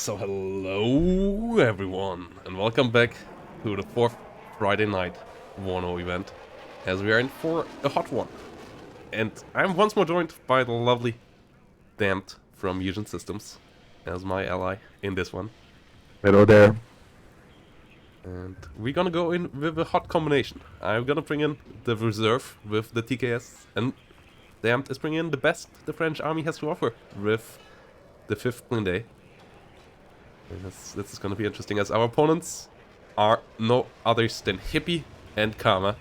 So hello everyone and welcome back to the fourth Friday night WARNO event as we are in for a hot one. And I'm once more joined by the lovely Damned from Eugen Systems as my ally in this one. Hello there. And we're gonna go in with a hot combination. I'm gonna bring in the reserve with the TKS and Damned is bringing in the best the French army has to offer with the 5th Blindé. This is going to be interesting as our opponents are no others than Hippie and Karma.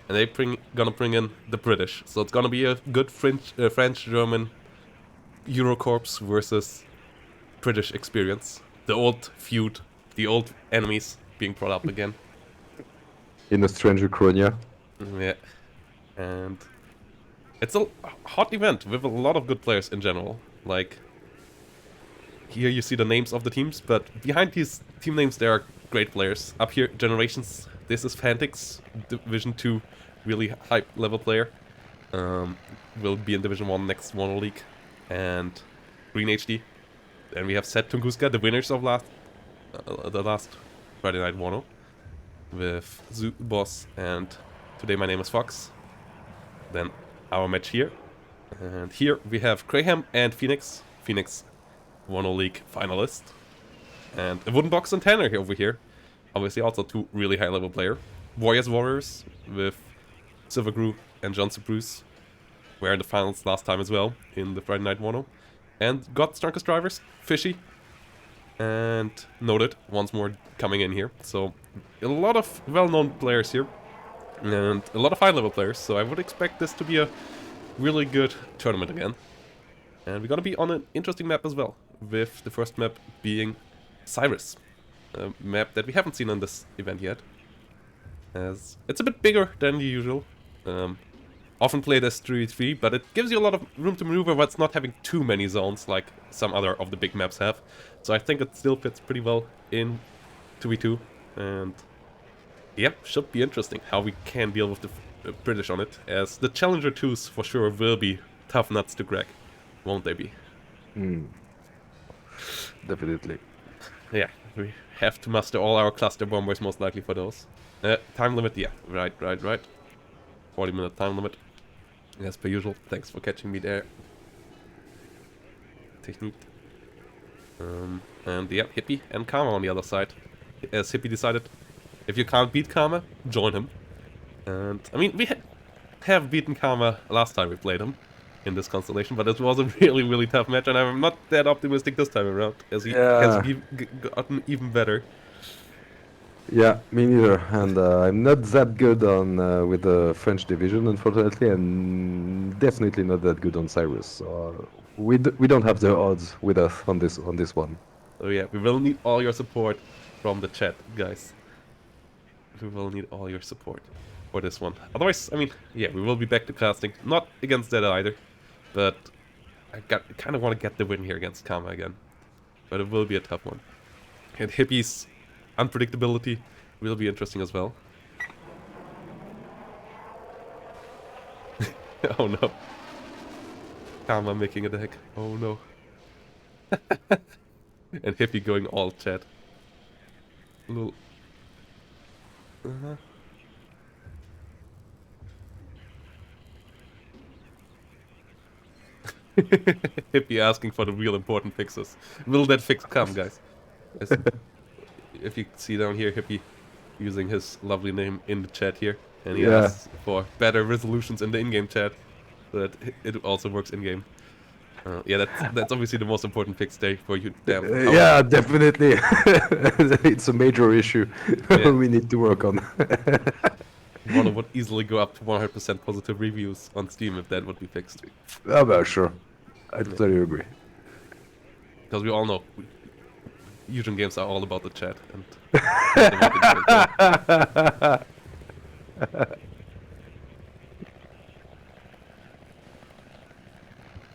And gonna bring in the British. So it's gonna be a good French-German Eurocorps versus British experience. The old feud, the old enemies being brought up again. In a strange Uchronia. Yeah. And it's a hot event with a lot of good players in general. Like, here you see the names of the teams, but behind these team names there are great players. Up here, Generations. This is Fantix, Division 2, really high level player. Will be in Division 1 next WARNO League. And Green HD. Then we have Set Tunguska, the winners of the last Friday Night WARNO. With Zoo Boss and Today My Name is Fox. Then our match here. And here we have Graham and Phoenix. Phoenix, WARNO League finalist. And a Wooden Box and Tanner over here. Obviously also two really high level player. Warriors with Silver Group and Johnson Bruce were in the finals last time as well in the Friday Night WARNO. And got Strongest Drivers, Fishy and Noted once more coming in here. So a lot of well-known players here and a lot of high level players. So I would expect this to be a really good tournament again. And we're gonna be on an interesting map as well, with the first map being Cyrus, a map that we haven't seen on this event yet, as it's a bit bigger than the usual. Often played as 3v3, but it gives you a lot of room to maneuver while it's not having too many zones like some other of the big maps have. So I think it still fits pretty well in 2v2, and yeah, should be interesting how we can deal with the British on it, as the Challenger 2s for sure will be tough nuts to crack. Won't they be? Definitely. Yeah, we have to muster all our cluster bombers most likely for those. Time limit, yeah, right. 40-minute time limit. As per usual, thanks for catching me there. Technique. And yeah, Hippie and Karma on the other side. As Hippie decided, if you can't beat Karma, join him. And, I mean, we have beaten Karma last time we played him in this constellation, but it was a really tough match, and I'm not that optimistic this time around, as he has gotten even better. Yeah, me neither. And I'm not that good on with the French division, unfortunately, and definitely not that good on Cyrus. So we don't have the odds with us on this one. So yeah, we will need all your support from the chat, guys. We will need all your support for this one. Otherwise, I mean, yeah, we will be back to casting. Not against that either, but I kind of want to get the win here against Karma again. But it will be a tough one. And Hippie's unpredictability will be interesting as well. Oh no. Karma making a deck. Oh no. And Hippie going all chat. Lol. Hippie asking for the real important fixes. Will that fix come, guys? If you see down here, Hippie using his lovely name in the chat here, and he asks for better resolutions in the in-game chat, so that it also works in-game. Yeah, that's obviously the most important fix day for you. Damn. Yeah, definitely. It's a major issue we need to work on. WARNO would easily go up to 100% positive reviews on Steam if that would be fixed. Oh, well, sure. I totally agree. Because we all know Eugen games are all about the chat. And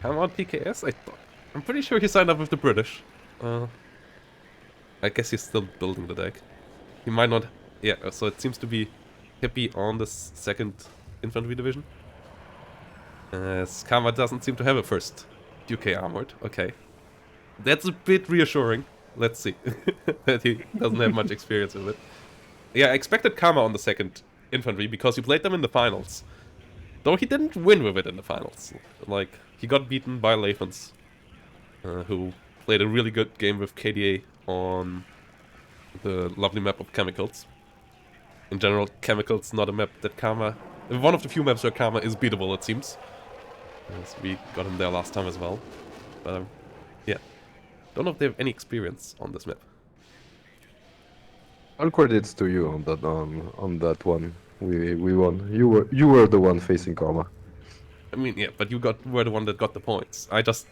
Come on, TKS? I'm pretty sure he signed up with the British. I guess he's still building the deck. He might not... Yeah, so it seems to be Hippie on the 2nd Infantry Division. Karma doesn't seem to have a first UK Armored. Okay. That's a bit reassuring. let's see. That he doesn't have much experience with it. Yeah, I expected Karma on the second infantry because he played them in the finals. Though he didn't win with it in the finals. Like, he got beaten by Lathans, who played a really good game with KDA on the lovely map of Chemicals. In general, Chemicals not a map that Karma... One of the few maps where Karma is beatable, it seems. Yes, we got him there last time as well. But, yeah. Don't know if they have any experience on this map. All credits to you on that one. We won. You were the one facing Karma. I mean, yeah, but you were the one that got the points. I just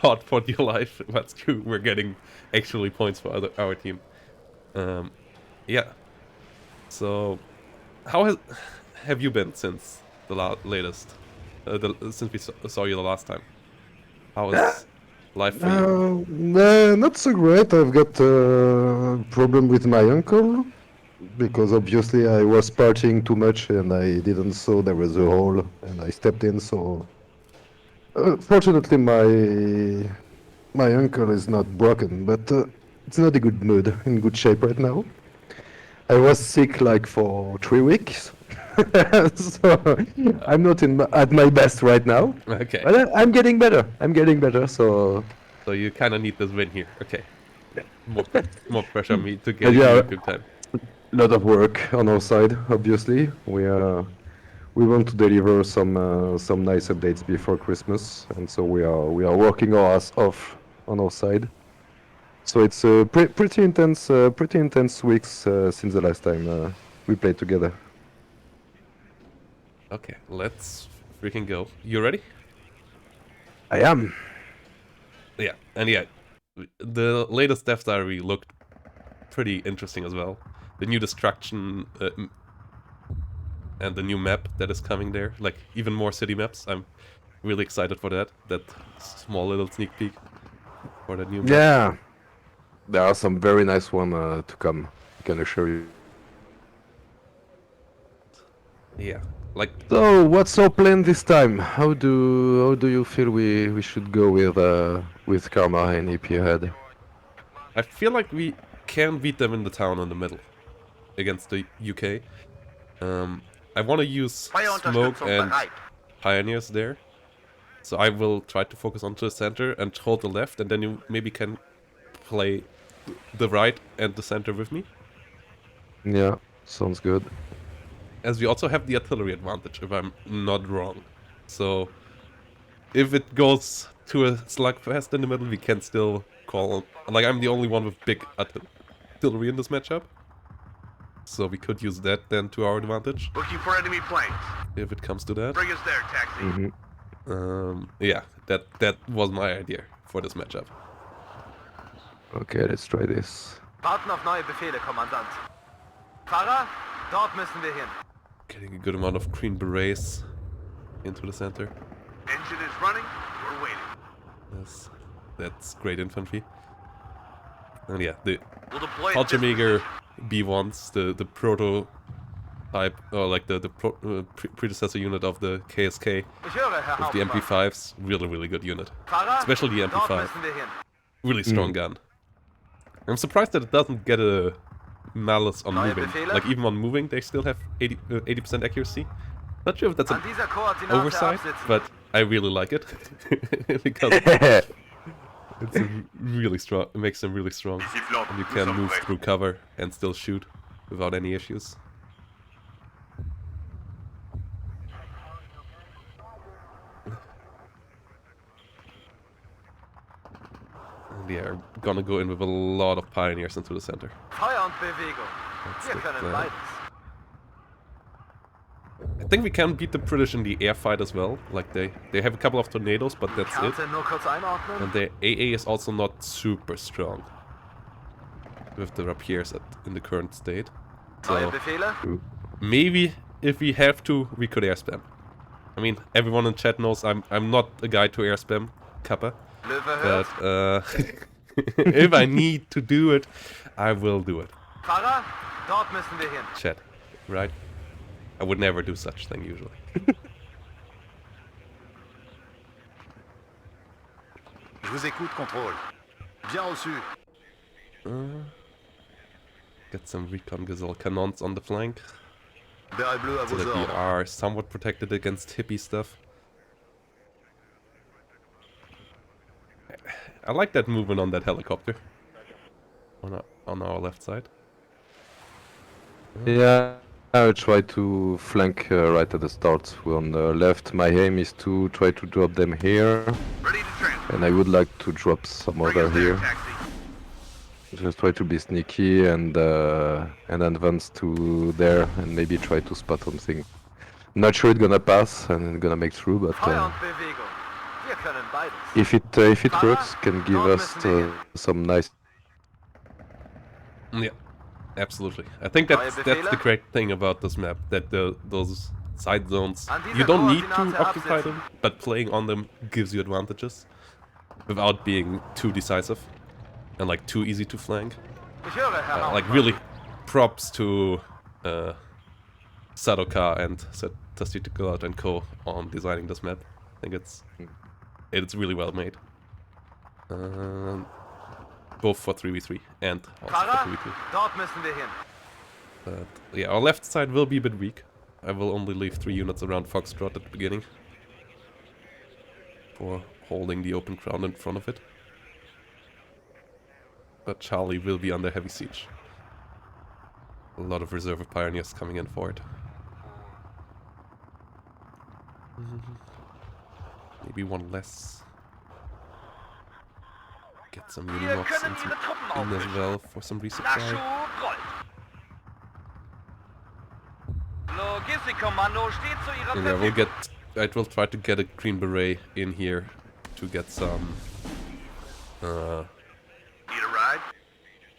fought for dear life, but you were getting actually points for our team. Yeah. So, how have you been since the latest? Since we saw you the last time. How is life for you? Not so great. I've got a problem with my uncle because obviously I was partying too much and I didn't saw there was a hole and I stepped in. So fortunately, my uncle is not broken, but it's not a good mood, in good shape right now. I was sick like for 3 weeks, so I'm not at my best right now. Okay. But I'm getting better. I'm getting better. So So you kind of need this win here. Okay. More pressure on me to but get you yeah, a good time. a lot of work on our side. Obviously, we want to deliver some nice updates before Christmas, and so we are working our ass off on our side. So it's pretty intense weeks since the last time we played together. Okay, let's freaking go. You ready? I am. Yeah, and yeah, the latest Death Diary looked pretty interesting as well. The new destruction and the new map that is coming there, like even more city maps. I'm really excited for that. That small little sneak peek for the new map. Yeah, there are some very nice one to come. I can assure you. Yeah, like So, what's our plan this time? How do you feel we should go with Karma and EP ahead? I feel like we can beat them in the town in the middle against the UK. I want to use Smoke and Pioneers there. So I will try to focus onto the center and hold the left, and then you maybe can play the right and the center with me. Yeah, sounds good. As we also have the artillery advantage, if I'm not wrong. So if it goes to a slugfest in the middle, we can still call... Like, I'm the only one with big artillery in this matchup. So we could use that then to our advantage. Looking for enemy planes. If it comes to that. Bring us there, taxi. Yeah, that was my idea for this matchup. Okay, let's try this. Warten auf neue Befehle, Kommandant. Fahrer, dort müssen wir hin. Getting a good amount of green berets into the center. Engine is running. We're waiting. Yes, that's great infantry. And yeah, the We'll deploy at this Palchamegger position. B1s, the prototype, or like the predecessor unit of the KSK, Ich höre, Herr with the Hauptmann. MP5s, really good unit. Fahrer, Especially the dort MP5. müssen wir hin. Really strong gun. I'm surprised that it doesn't get a malus on Neue moving. Befehle? Like even on moving, they still have 80% accuracy. Not sure if that's An an dieser Koordinate oversight, absitzen. but I really like it because it's a really strong. It makes them really strong, and you can move through cover and still shoot without any issues. And yeah, we're gonna go in with a lot of pioneers into the center. Feuer und Bewegung. That's Wir the können plan. beides. I think we can beat the British in the air fight as well. Like they have a couple of tornadoes, but that's it. Karte nur kurz einordnen. And their AA is also not super strong with the rapiers in the current state. Neue So Befehle. maybe if we have to, we could air spam. I mean, everyone in chat knows I'm not a guy to air spam, Kappa. Löwe But hört. if I need to do it, I will do it. Fahrer, dort müssen wir hin. Chat, right? I would never do such thing usually. Je vous écoute, contrôle. Bien reçu. get some recon Gazelle cannons on the flank, Barrel bleu à so vos that we ordres. are somewhat protected against hippie stuff. I like that movement on that helicopter. On our left side. Yeah, I will try to flank right at the start. On the left, my aim is to try to drop them here, Ready to transfer. and I would like to drop some Bring other us there, here. taxi. Just try to be sneaky and advance to there, and maybe try to spot something. Not sure it's gonna pass and gonna make through, but Feuer und Bewegung. Wir können beides. if it works, can give us some nice. Yeah, absolutely. I think that's the great thing about this map, that those side zones, you don't need to occupy them, but playing on them gives you advantages without being too decisive and like too easy to flank. Ich höre, Herr Like really props to Sadoka and Tastitical and Co on designing this map. I think it's really well made. Both for 3v3 and also for Fahrer, 3v2. dort müssen wir hin. But yeah, our left side will be a bit weak. I will only leave 3 units around Foxtrot at the beginning for holding the open ground in front of it. But Charlie will be under heavy siege. A lot of reserve pioneers coming in for it. Maybe one less. Get some Wir Unimogs können and some Ihre Truppen in as aufmischen. well for some resupply. Nachschub rollt. Logistikkommando steht zu Ihrer And yeah, we'll Verfügung. I will try to get a Green Beret in here to get some Need a ride?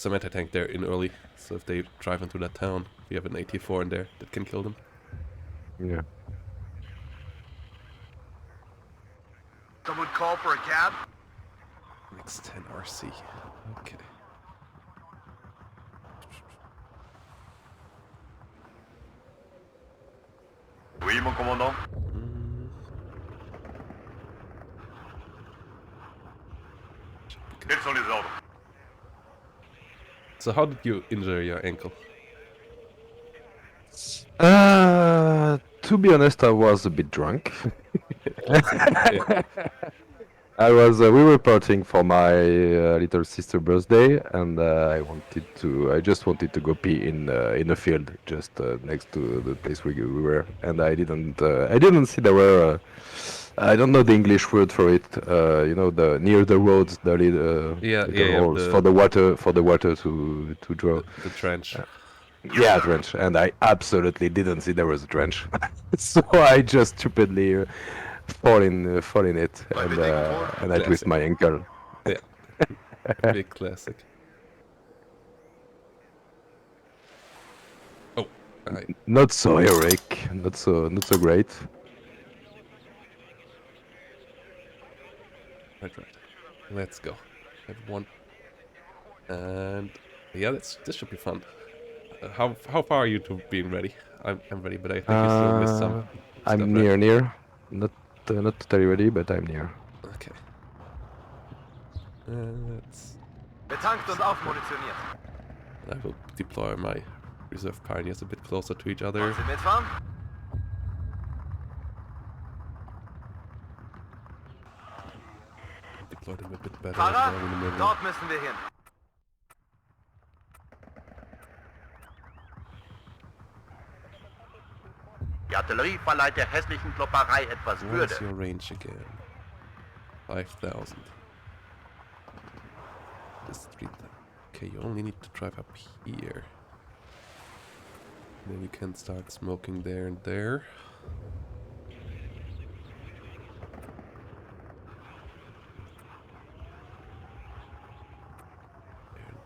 anti-tank there in early. So if they drive into that town, we have an AT-4 in there that can kill them. Yeah. Someone call for a cab? X10 RC. Okay. Oui, mon commandant. Quels sont les ordres? So how did you injure your ankle? To be honest, I was a bit drunk. Yeah. I was. We were partying for my little sister's birthday, and I just wanted to go pee in a field just next to the place we were, and I didn't see there were. I don't know the English word for it. The near the roads, the little holes for the water to draw. The trench. Yeah, trench, and I absolutely didn't see there was a trench, so I just stupidly fall in it, and I twist my ankle. Yeah. Big classic. Oh, Not so heroic, not so great. right. Let's go. Have one. And yeah, this should be fun. How far are you to being ready? I'm ready, but I think you still missed some. I'm stuff, right? near, not totally ready, but I'm near. Okay. Let's. Betankt und aufmunitioniert. I will deploy my reserve pioneers a bit closer to each other. Wollen Sie mitfahren? Deploy them a bit better. Fahrer, now in the middle. dort müssen wir hin. Die Artillerie verleiht der hässlichen Klopperei etwas What Würde. is your range again? 5,000. This 3,000. Okay, you only need to drive up here. Then you can start smoking there and there.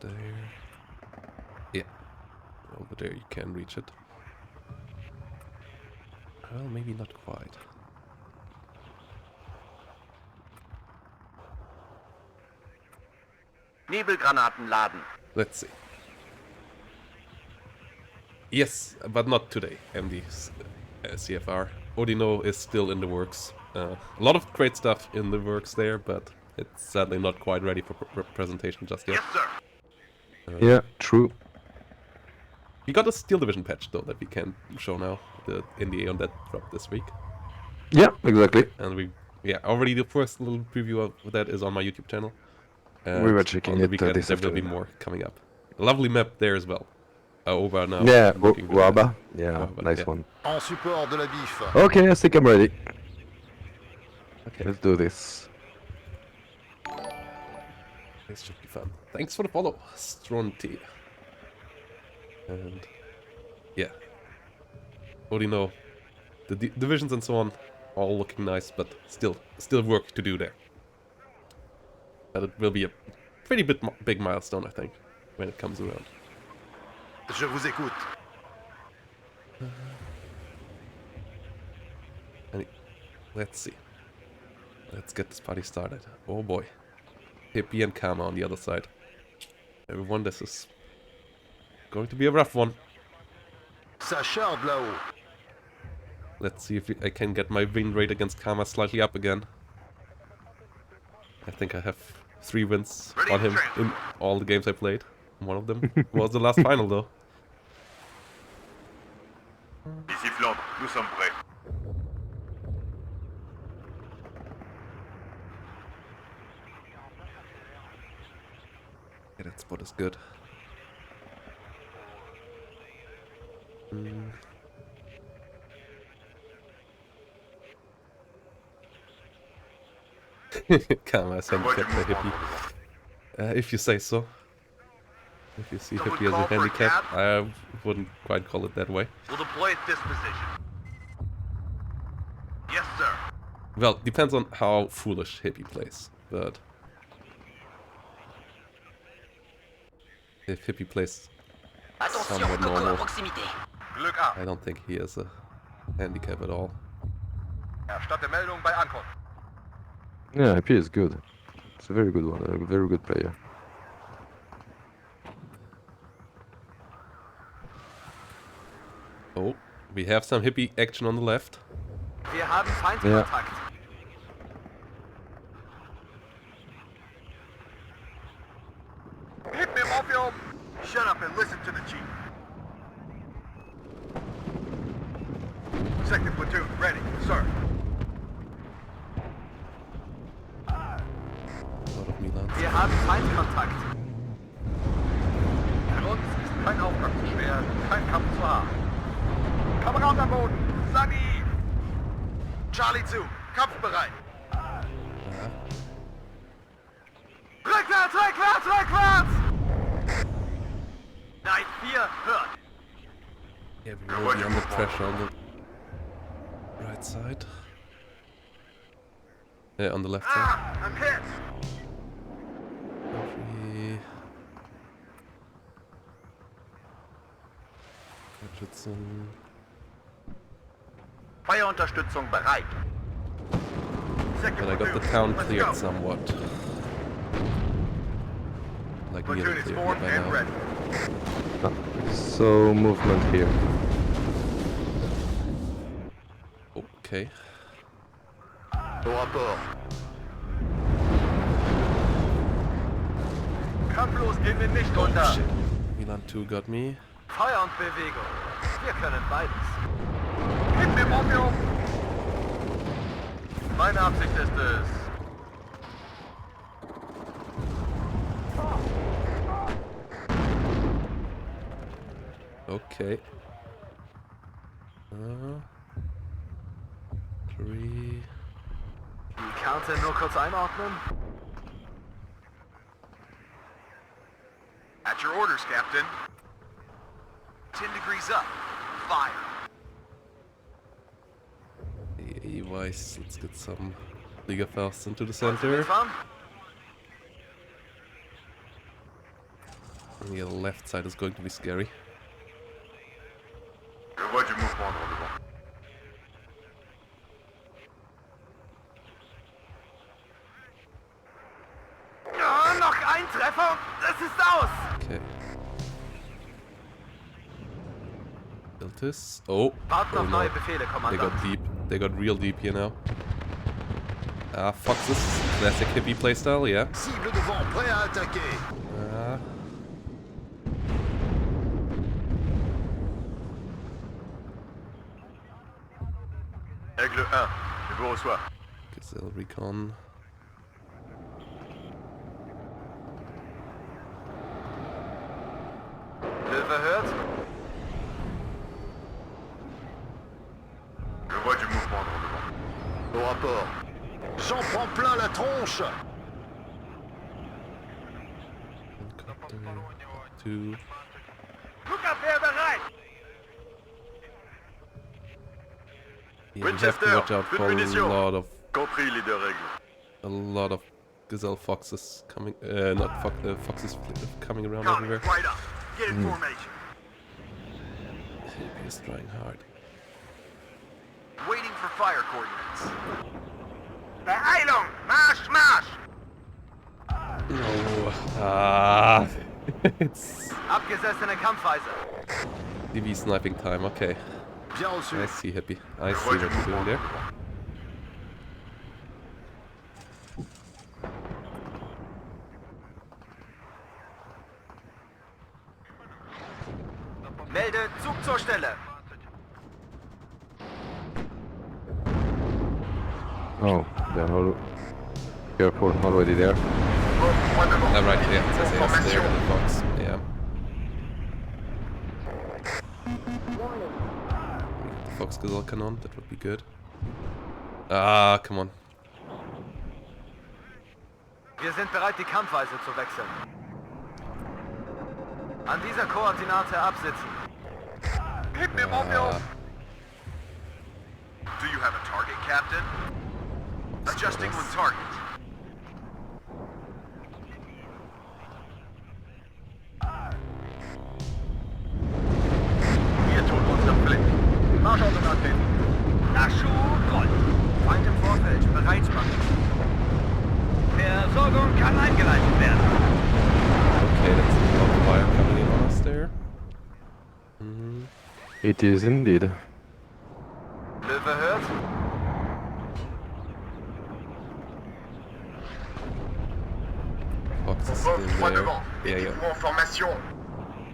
There. Yeah. Over there you can reach it. Well, maybe not quite. Nebelgranaten laden. Let's see. Yes, but not today, MD CFR. Odino is still in the works. A lot of great stuff in the works there, but it's sadly not quite ready for presentation just yet. Yes, sir. Yeah, true. We got a Steel Division patch though that we can show now. The NDA on that dropped this week. Yeah, exactly. And already the first little preview of that is on my YouTube channel. We were And checking on the it weekend this there will be afternoon. more coming up. A lovely map there as well. Over now. Yeah, looking really Waba. nice. Yeah, Waba, nice yeah. one. En support de la BIF. Okay, I think I'm ready. Okay, Let's do this. this should be fun. Thanks for the follow, Stronty. And yeah, what do you know? The divisions and so on, all looking nice, but still work to do there. But it will be a pretty big milestone, I think, when it comes around. Je vous écoute. Let's see. Let's get this party started. Oh boy. Hippie and Karma on the other side. Everyone, this is going to be a rough one. Ça charge là-haut. Let's see if I can get my win rate against Karma slightly up again. I think I have 3 wins on him in all the games I played. One of them was the last final though. Ici Flandre, nous sommes prêts. Yeah, that spot is good. Karma's handicapped by Hippie. If you say so. If you see Hippie as a handicap, I wouldn't quite call it that way. We'll deploy at this position. Yes, sir. Well, depends on how foolish Hippie plays, but if Hippie plays somewhat normal, Glück auf. I don't think he has a handicap at all. Erstatte Meldung bei Ankunft. Yeah, IP is good. It's a very good one, a very good player. Oh, we have some Hippie action on the left. Wir haben Feindkontakt. Hit me, Morpheum! Shut up and listen to the chief. Second platoon, ready, sir. A lot of Milans. Wir haben Feindkontakt. Für uns ist kein Auftrag zu schwer, kein Kampf zu hart. Kamerad am Boden, Sunny! Charlie zu, kampfbereit. Rückwärts, rückwärts, rückwärts! Nein, 4, hört. Yeah, we will be under pressure on the right side. Yeah, on the left side. Ah, I'm hit. Three. Richardson. Feuerunterstützung bereit. Second But I got the platoon, town let's cleared go. somewhat. Like Platoon nearly is cleared formed by and now. ready. So, movement here. Okay. Au rapport. Kampflos gehen wir nicht unter. Shit. Milan 2 got me. Feuer und Bewegung. Wir können beides. Hit me, Morpheum! Meine Absicht ist es. Okay. 3. Die Karte nur kurz einordnen. At your orders, Captain. 10 degrees up. Fire. Wise, let's get some Liga Faust into the Wollen Sie center. mitfahren? And the left side is going to be scary. Je vois du mouvement dans le vent. Ja, noch ein Treffer. Das ist aus. Okay. Iltis. Oh. Warten Oh auf neue no. Befehle, They Kommandant. got deep. They got real deep here now. Ah, fuck this. Classic hippie playstyle, yeah. Cible devant, prêt à attaquer. Règle 1, je vous reçois. Gazelle Recon. Löwe hört. Je vois du mouvement dans le devant. Au rapport. J'en prends plein la tronche. Helicopter. 2. Flugabwehr bereit! Yeah, we have to Winchester, watch out good for munitions. Compris les deux règles. a lot of gazelle foxes coming. Not foxes coming around Coming everywhere. right up. Get in formation. He is trying hard. Waiting for fire coordinates. Beeilung! Marsch, marsch! No. Ah. It's Abgesessene Kampfweise. DV sniping time. Okay. Bien reçu. I see, Hippie. I see what you're doing there. Melde Zug zur Stelle. Oh, they're all careful already there. Point devant. Ah, right, yeah, it says yes, there, Formation. the fox. Yeah. The fox gazelle cannon, that would be good. Ah, come on. Wir sind bereit, die Kampfweise zu wechseln. An dieser Koordinate absitzen. Hit me, mon Ah, Do you have a target, Captain? Adjusting on target. Wir tun unsere Pflicht. Marschautomat hin. Nachschub rollt. Feind im Vorfeld, Bereitspannen. Versorgung kann eingeleitet werden. okay, that's a lot of fire coming in on us there. It is indeed. Löwe hört. Fox is still Point there. devant. Yeah, yeah. Équipement en formation.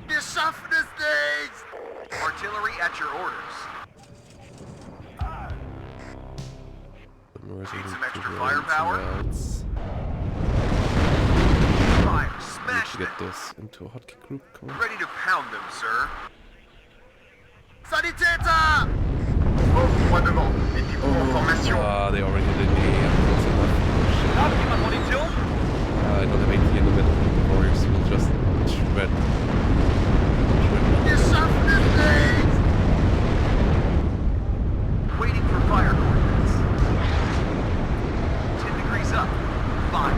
Wir schaffen es nicht! Artillery at your orders. Where's Need the some extra roads and firepower? routes? Fire, Need smash to them. get this into a hotkey group. Come on. Ready to pound them, sir. Sanitäter! Point devant. Équipement en formation. Ah, they already did me. I'm close enough. Haben Sie mal Munition? I don't have AT in the middle. The warriors will just shred. Wir schaffen es nicht! Waiting for fire coordinates. 10 degrees up. Fire.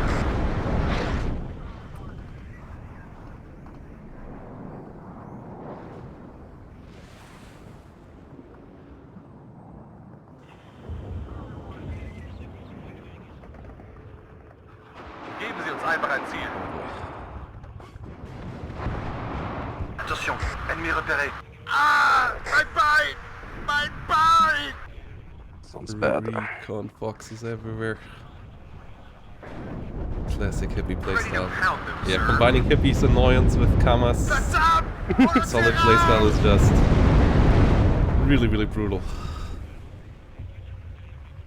Geben Sie uns einfach ein Ziel. Attention, ennemi repéré. Ah! Mein Bein! Mein Bein! Sounds bad. Recon foxes everywhere. Classic hippie Ready to playstyle. pound them, Yeah, sir. combining hippie's annoyance with Kama's Verdammt! solid playstyle is just really, really brutal.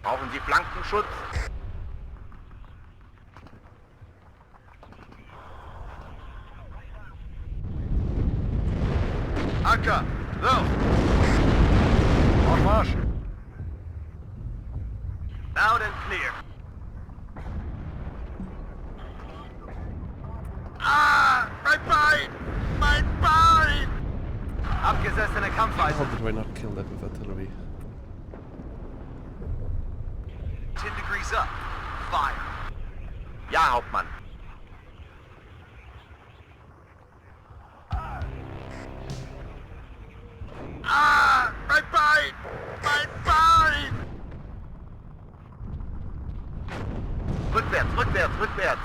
Brauchen Sie Flankenschutz? Anker! Lauf! Auf Marsch! Loud and clear. Ah! Mein Bein! Mein Bein! Abgesessene Kampfweise. How did I not kill that with artillery? 10 degrees up. Fire. Ja, Hauptmann. Ah! Mein Bein! Mein Bein! Rückwärts, rückwärts, rückwärts!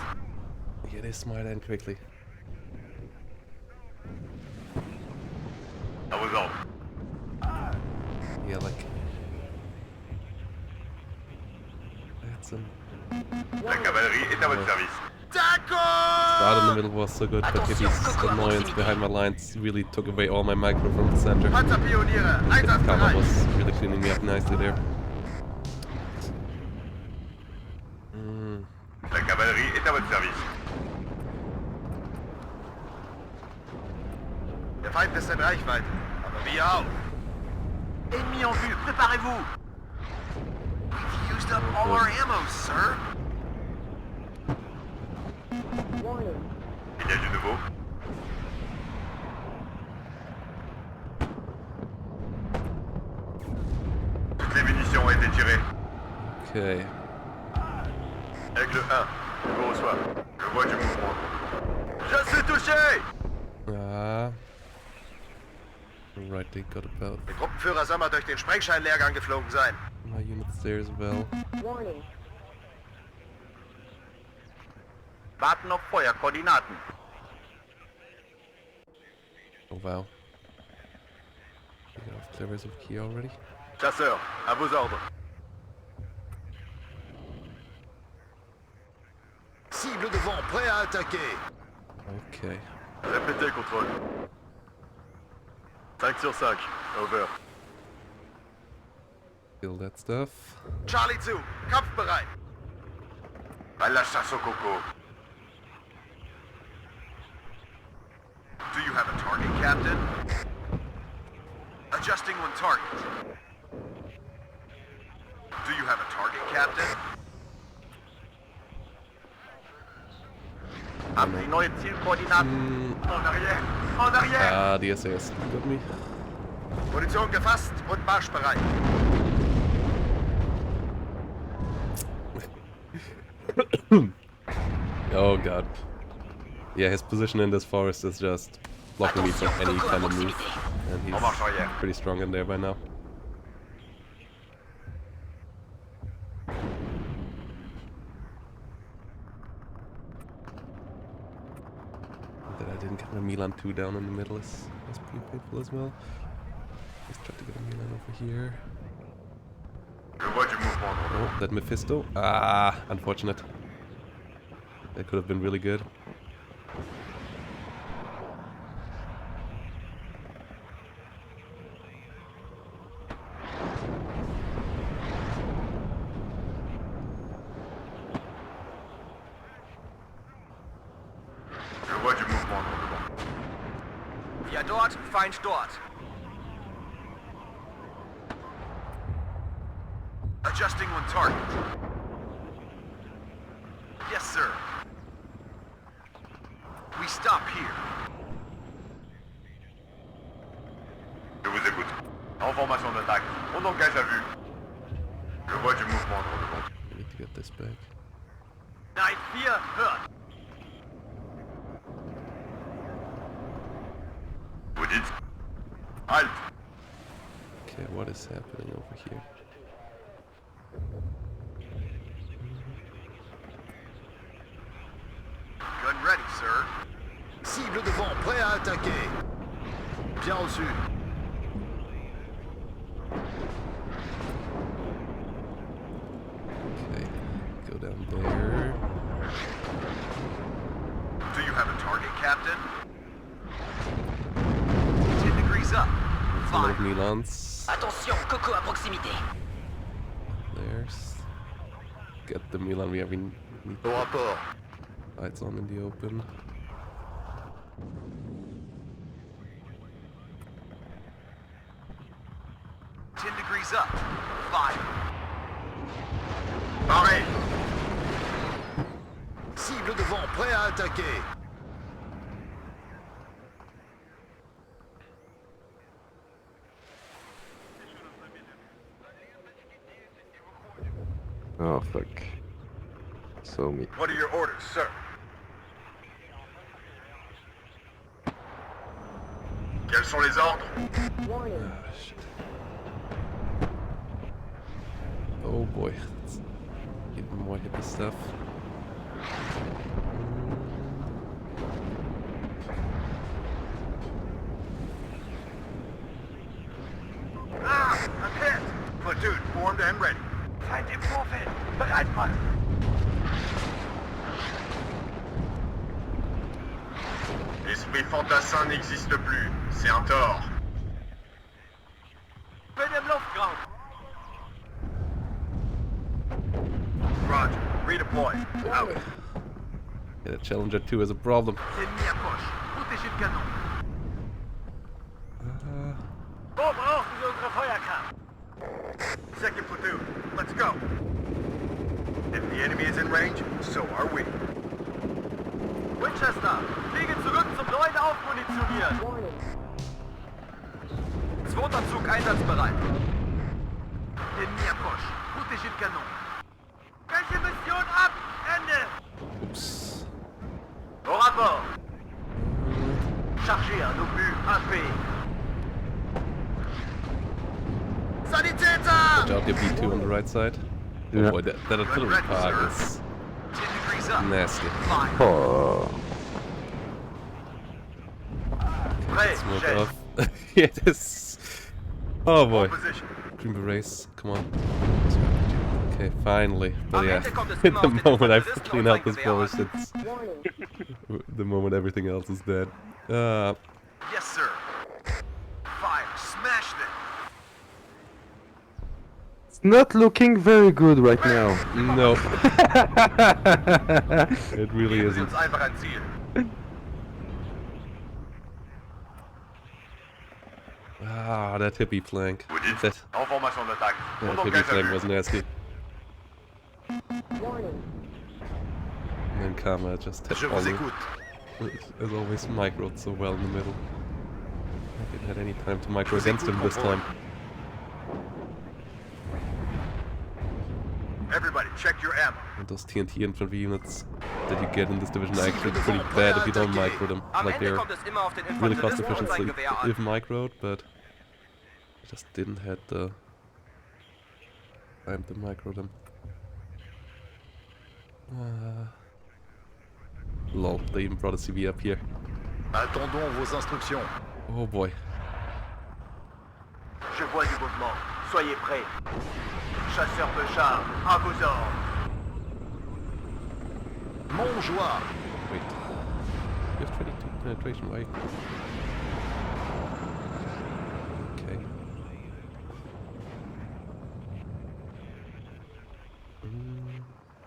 Yeah, they smile in quickly. I was off. Yeah, like... That's some... La cavalerie est à votre service. Start in the D'accord! middle was so good, but hippie's annoyance behind my lines really took away all my macro from the center. Panzerpioniere, Kama einsatzbereit! was really cleaning me up nicely there. cavalerie est à votre service. Der Feind ist in Reichweite, aber wir auch. Ennemi en vue, préparez-vous. We've used up all our ammo, sir. Il y a du nouveau. Toutes les munitions ont été tirées. Okay. Aigle 1, je vous reçois. Je vois du mouvement. Je suis touché! Ah. Right, they got about Der Gruppenführer soll mal durch den Sprengscheinlehrgang geflogen sein. my units there as well. Warten auf Feuerkoordinaten. Oh wow. We got clearers of key already. Chasseur, à vos ordres. Cible devant, prêt à attaquer. Okay. Répétez le contrôle. 5 sur 5. Over. Kill that stuff. Charlie 2, kampfbereit. À la chasse au coco. Do you have a target, Captain? Adjusting one target. Do you have a target, Captain? Haben Sie neue Zielkoordinaten? En arrière! En arrière! Ah, the SAS got me. Position gefasst und marschbereit. Oh god. Yeah, his position in this forest is just blocking me from any kind of move. And he's marche arrière. pretty strong in there by now. That I didn't get my Milan 2 down in the middle is pretty painful as well. Let's try to get a Milan over here. Je vois du mouvement. Oh, that Mephisto. Ah, unfortunate. That could have been really good. Je vois du mouvement. Ja, dort, Feind dort. Adjusting one target. Yes, sir. We stop here. Je vous écoute. En formation d'attaque. On engage à vue. Je vois du mouvement. I need to get this back. Night 4, hört. Vous dites halte. Okay, what is happening over here? Gun ready, sir. Cible devant, prêt à attaquer. Bien reçu. Okay, go down there. Do you have a target, Captain? 10 degrees up. A lot of Fire. Milans. Attention, Coco à proximité. There's. Get the Milan we have in. Au rapport. Lights on in the open. Degrees up. Fire. Paré. Cible devant, prêt à attaquer. Oh fuck. So me. What are your orders, sir? Quels sont les ordres? Ah, shit. Oh boy. That's even more hippie stuff. Ah, I'm hit. Platoon formed and ready. Feind im Vorfeld. Bereit machen. L'esprit fantassin n'existe plus. C'est un tort. Bin im Luftraum. Roger. Redeploy. Out. Yeah, the Challenger 2 is a problem. L'ennemi approche. Protégez le canon. Wo brauchen Sie unsere Feuerkraft? Second platoon, let's go. If the enemy is in range, so are we. Winchester, fliege zurück zum neuen Aufmunitionieren. Zweiter Zug einsatzbereit. L'ennemi approche. Protégez le canon. Welche Mission ab? Ende! Oops. Au rapport. Chargez un obus AP. Sanitäter! Watch out, your B2 on the right side. Oh Yeah. boy, that artillery park is 10 degrees up. nasty. Fire. Oh. Prêt, Smoke chef. off. Yeah, this. Oh boy. Position. Dream Race, come on. Okay, finally. But Am yeah, Ende kommt es the immer auf den moment I Infanteristen clean und out sein this Gewehr forest, an. it's the moment everything else is dead. Yes, sir. Fire. Smash them. It's not looking very good right now. No. It really Geben Sie isn't. uns einfach ein Ziel. Ah, that hippie flank. Vous dites? That, En formation d'attaque. that On hippie engage à flank vue. was nasty. And then Karma just had Je all vous the, écoute. as always, microed so well in the middle. I didn't have any time to micro against him this time. Everybody, check your ammo. And those TNT infantry units that you get in this division are actually pretty bad if you don't micro them. Am Like Ende they're kommt es immer auf den really cost Infanteristen und sein efficient Gewehr an. if microed, but I just didn't have the time to micro them. Lol, they even brought a CV up here. Attendons vos instructions. Oh boy. Je vois du mouvement. Soyez prêts. Chasseurs de chars, à vos ordres. Montjoie. Wait. You have 22 penetration, right? Okay.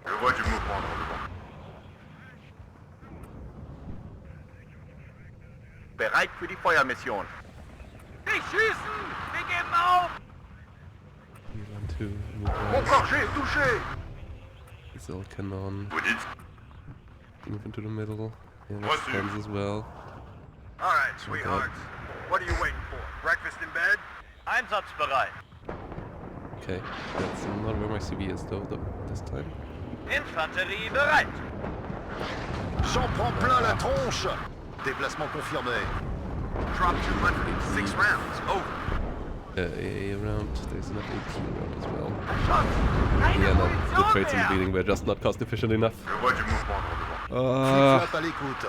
Je vois du mouvement dans le vent. Bereit für die Feuermission. Nicht schießen! Wir geben auf! P1, 2, move on. Reproché, touché! Diesel cannon. Vous dites? Move into the middle. Yeah, Moi, that's c'est- guns as well. All right, sweethearts. What are you waiting for? Breakfast in bed? Einsatzbereit. Okay, that's not where my CV is though, this time. Infanterie bereit. J'en prends plein la tronche! Déplacement confirmé. Drop 200, 6 rounds. Over. AA around, there's enough AP around as well. Keine Yeah, no, the Munition trades in mehr. bleeding were just not cost efficient enough. Je vois du mouvement dans le vent. Flip-flap à l'écoute.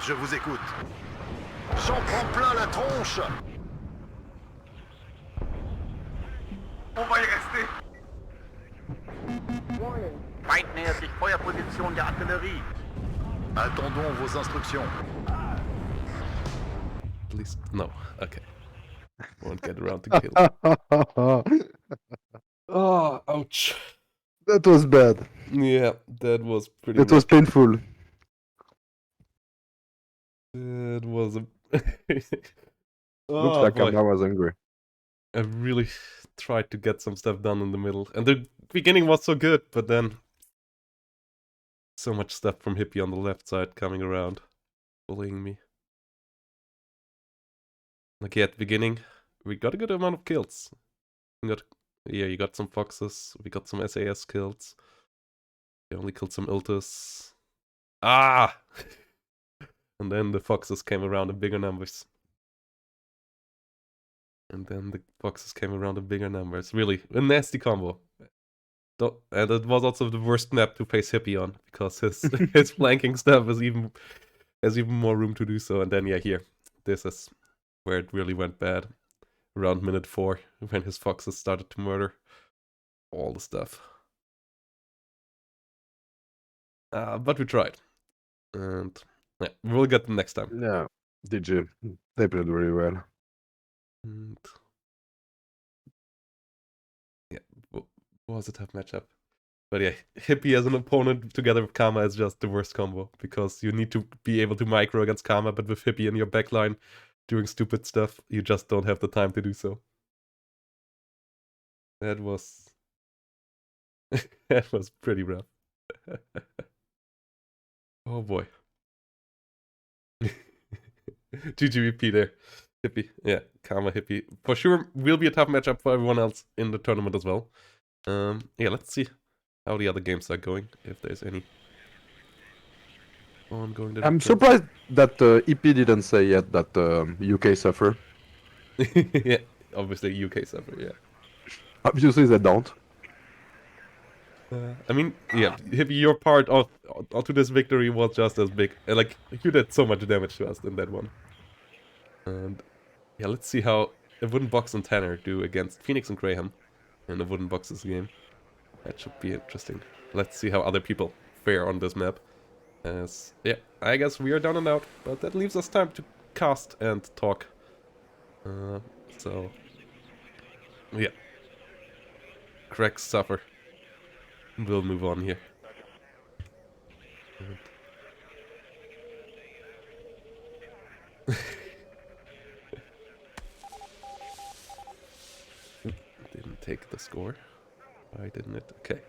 Je vous écoute. J'en prends plein la tronche! On va y rester. Feind nähert sich Feuerposition der Artillerie. Attendons vos instructions. At least, no, okay. Won't get around to kill. Oh, ouch. That was bad. Yeah, that was pretty That was painful. It was a... Looks Oh, like boy. I was angry. I really tried to get some stuff done in the middle. And the beginning was so good, but then... So much stuff from Hippie on the left side coming around. Bullying me. Like, yeah, at the beginning, we got a good amount of kills. We got... Yeah, you got some Foxes, we got some SAS kills. We only killed some Iltis. Ah! And then the Foxes came around in bigger numbers. And then the Foxes came around in bigger numbers. Really, a nasty combo. And it was also the worst map to face Hippie on, because his his flanking stuff has even more room to do so. And then, yeah, here. This is where it really went bad. Around minute 4, when his Foxes started to murder all the stuff. But we tried. And yeah, we'll get them next time. Yeah, did you? They played very well. And yeah, was a tough matchup. But yeah, Hippie as an opponent together with Karma is just the worst combo, because you need to be able to micro against Karma, but with Hippie in your backline doing stupid stuff, you just don't have the time to do so. That was that was pretty rough. Oh boy. GGVP there. Hippie. Yeah, Karma Hippie. For sure will be a tough matchup for everyone else in the tournament as well. Yeah, let's see how the other games are going, if there's any ongoing I'm differences. surprised that EP didn't say yet that UK suffer. Yeah, obviously UK suffer, yeah. Obviously they don't. I mean, yeah, Hippie, your part of to this victory was just as big. Like, you did so much damage to us in that one. And yeah, let's see how a Wooden Box and Tanner do against Phoenix and Graham in the Wooden Boxes game. That should be interesting. Let's see how other people fare on this map. As, yeah, I guess we are down and out, but that leaves us time to cast and talk. So, yeah. Cracks suffer. We'll move on here. Didn't take the score. Why didn't it? Okay.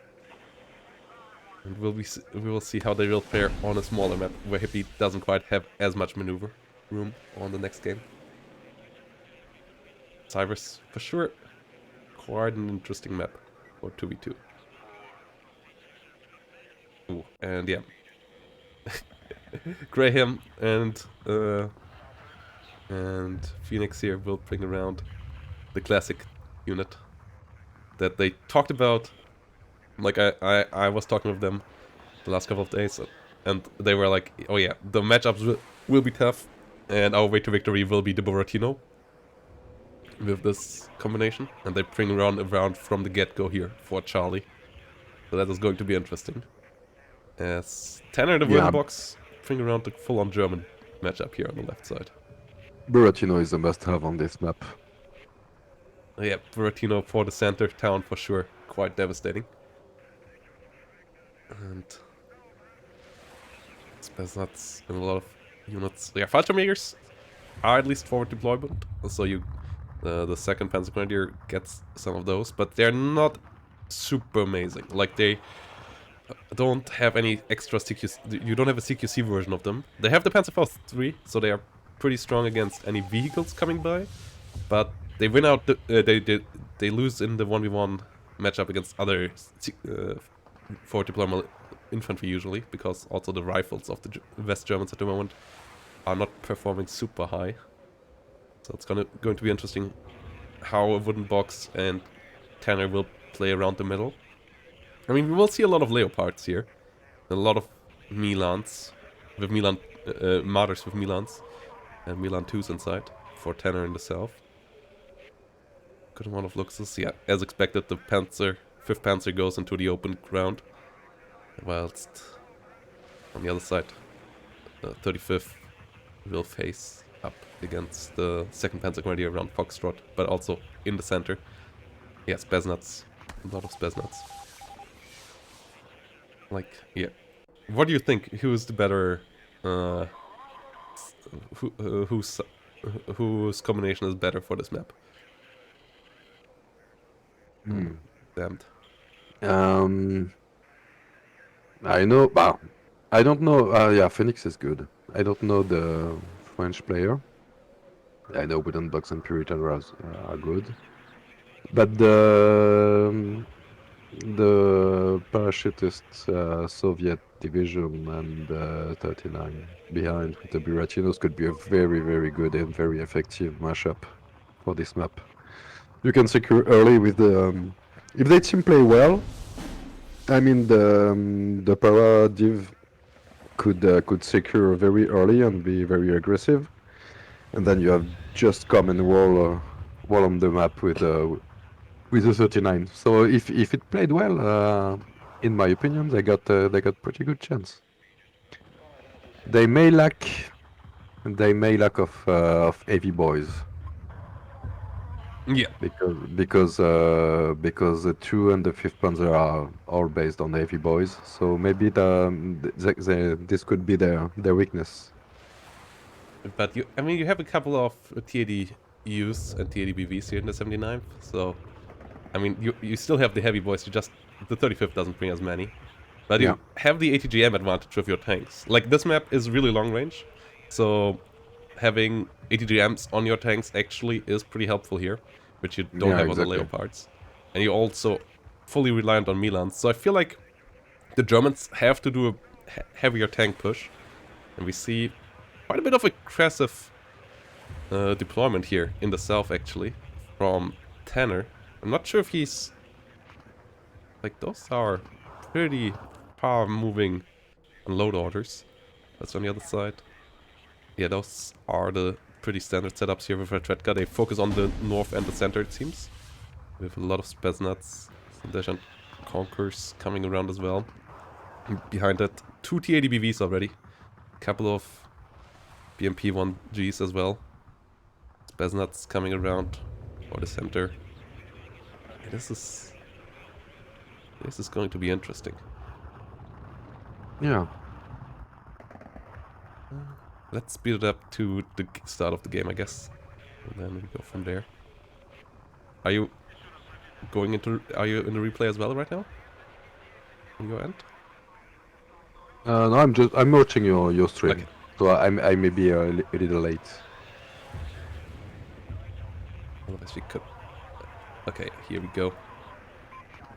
And we will see how they will fare on a smaller map, where Hippie doesn't quite have as much maneuver room on the next game. Cyrus, for sure, quite an interesting map for 2v2. Ooh, and yeah. Graham and Phoenix here will bring around the classic unit that they talked about. Like, I was talking with them the last couple of days, and they were like, oh yeah, the matchups will be tough, and our way to victory will be the Buratino with this combination, and they bring around from the get-go here for Charlie. So that is going to be interesting. As Tanner the Wooden Box bring around the full-on German matchup here on the left side. Buratino is a must-have on this map. Yeah, Buratino for the center town for sure. Quite devastating. And Spetsnaz and a lot of units. Yeah, Fallschirmjägers are at least forward deployment, so you the second Panzer Grenadier gets some of those, but they're not super amazing. Like, they don't have any extra CQC. You don't have a CQC version of them. They have the Panzerfaust 3, so they are pretty strong against any vehicles coming by, but they win out. They lose in the 1v1 matchup against other forward deployment infantry usually, because also the rifles of the West Germans at the moment are not performing super high. So it's going to be interesting how a Wooden Box and Tanner will play around the middle. I mean, we will see a lot of Leopards here, a lot of Milans with Milan Martyrs with Milans, and Milan 2s inside for Tanner in the south. Good amount of Luxus. Yeah, as expected, the 5th Panzer goes into the open ground, whilst on the other side, the 35th will face up against the 2nd Panzer Grenadier around Foxtrot, but also in the center. Yeah, Spetsnaz. A lot of Spetsnaz. Like, yeah. What do you think? Who's the better... whose combination is better for this map? Damned. I know... I don't know... yeah, Phoenix is good. I don't know the French player. I know Wooden Box and Puritan are good. But the parachutist Soviet division and 39 behind with the Buratinos could be a very, very good and very effective mashup for this map. You can secure early with the... if they team play well, I mean the para div could secure very early and be very aggressive, and then you have just come and roll on the map with the 39. So if it played well, in my opinion, they got pretty good chance. They may lack of heavy boys. Yeah. because the 2 and the 5th Panzer are all based on heavy boys. So maybe this could be their weakness. But I mean, you have a couple of TADUs and TADBVs here in the 79th, so I mean, you still have the heavy boys. The 35th doesn't bring as many, but Yeah. you have the ATGM advantage with your tanks. Like this map is really long range, so having ATGMs on your tanks actually is pretty helpful here, which you don't Yeah, have on the exactly. Leopards, and you're also fully reliant on Milans. So I feel like the Germans have to do a heavier tank push, and we see quite a bit of aggressive deployment here in the south, actually, from Tanner. I'm not sure if he's... Like, those are pretty far-moving unload orders. That's on the other side. Yeah, those are the pretty standard setups here with Redka. They focus on the north and the center, it seems. With a lot of Spetsnaz, Dash and Conkers coming around as well. And behind that, 2 TADBVs already. A couple of BMP-1Gs as well. Spetsnaz coming around for the center. Yeah, this is going to be interesting. Yeah. Let's speed it up to the start of the game, I guess. And then we go from there. Are you in the replay as well right now? On your end? No, I'm watching your stream, Okay. so I may be a little late. Otherwise we could... Okay, here we go.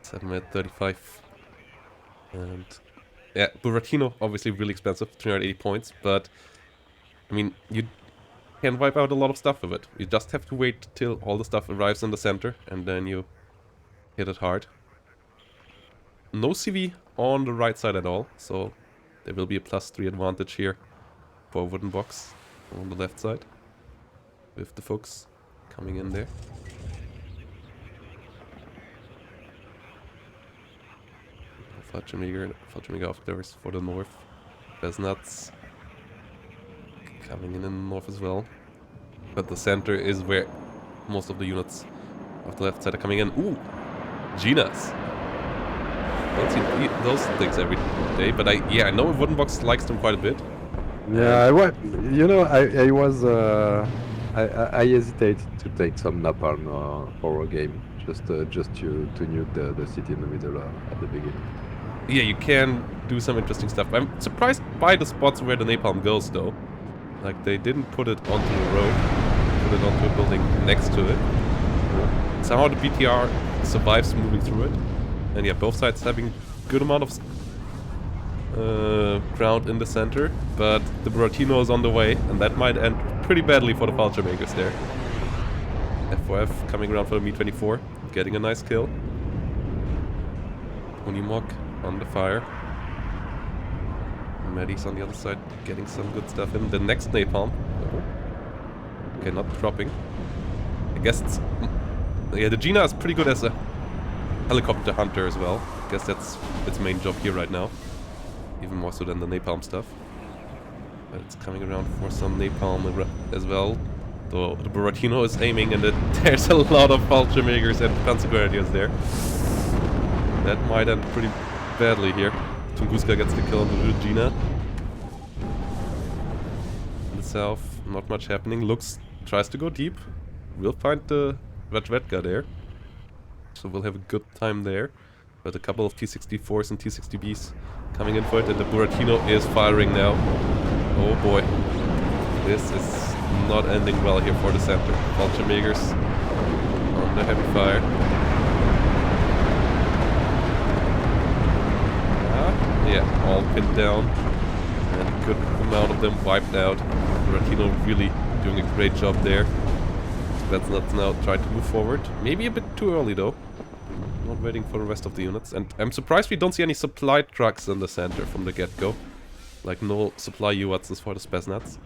7 minute 35. And... Yeah, Buratino, obviously really expensive, 380 points, but... I mean, you can wipe out a lot of stuff with it. You just have to wait till all the stuff arrives in the center, and then you hit it hard. No CV on the right side at all, so there will be a +3 advantage here for Wooden Box on the left side. With the Fuchs coming in there. Fallschirmjäger off there is for the north. Spetsnaz coming in the north as well. But the center is where most of the units of the left side are coming in. Ooh! Ginas! Don't see those things every day, but I know Wooden Box likes them quite a bit. Yeah, I was I hesitate to take some napalm for a game, just to nuke the city in the middle at the beginning. Yeah, you can do some interesting stuff. I'm surprised by the spots where the napalm goes, though. Like, they didn't put it onto the road, put it onto a building next to it. Somehow the BTR survives moving through it. And yeah, both sides having good amount of ground in the center, but the Buratino is on the way, and that might end pretty badly for the Fallschirmjägers there. FOF coming around for the Mi-24, getting a nice kill. Unimog on the fire. Maddie's on the other side, getting some good stuff in. The next napalm. Oh. Okay, not dropping. I guess it's... Yeah, the Gina is pretty good as a helicopter hunter as well. I guess that's its main job here right now. Even more so than the napalm stuff. But it's coming around for some napalm as well. Though the Buratino is aiming, and there's a lot of Fallschirmjägers and Panzergrenadiers there. That might end pretty badly here. Tunguska gets the kill on the Regina. In the south, not much happening. Tries to go deep. We'll find the Radvedka there. So we'll have a good time there. But a couple of T-64s and T-60Bs coming in for it, and the Buratino is firing now. Oh boy. This is not ending well here for the center. Fallschirmjägers on the heavy fire. Yeah, all pinned down. And a good amount of them wiped out. Buratino really doing a great job there. Spetsnaz now trying to move forward. Maybe a bit too early though. Not waiting for the rest of the units. And I'm surprised we don't see any supply trucks in the center from the get-go. Like no supply UATs for the Spetsnaz.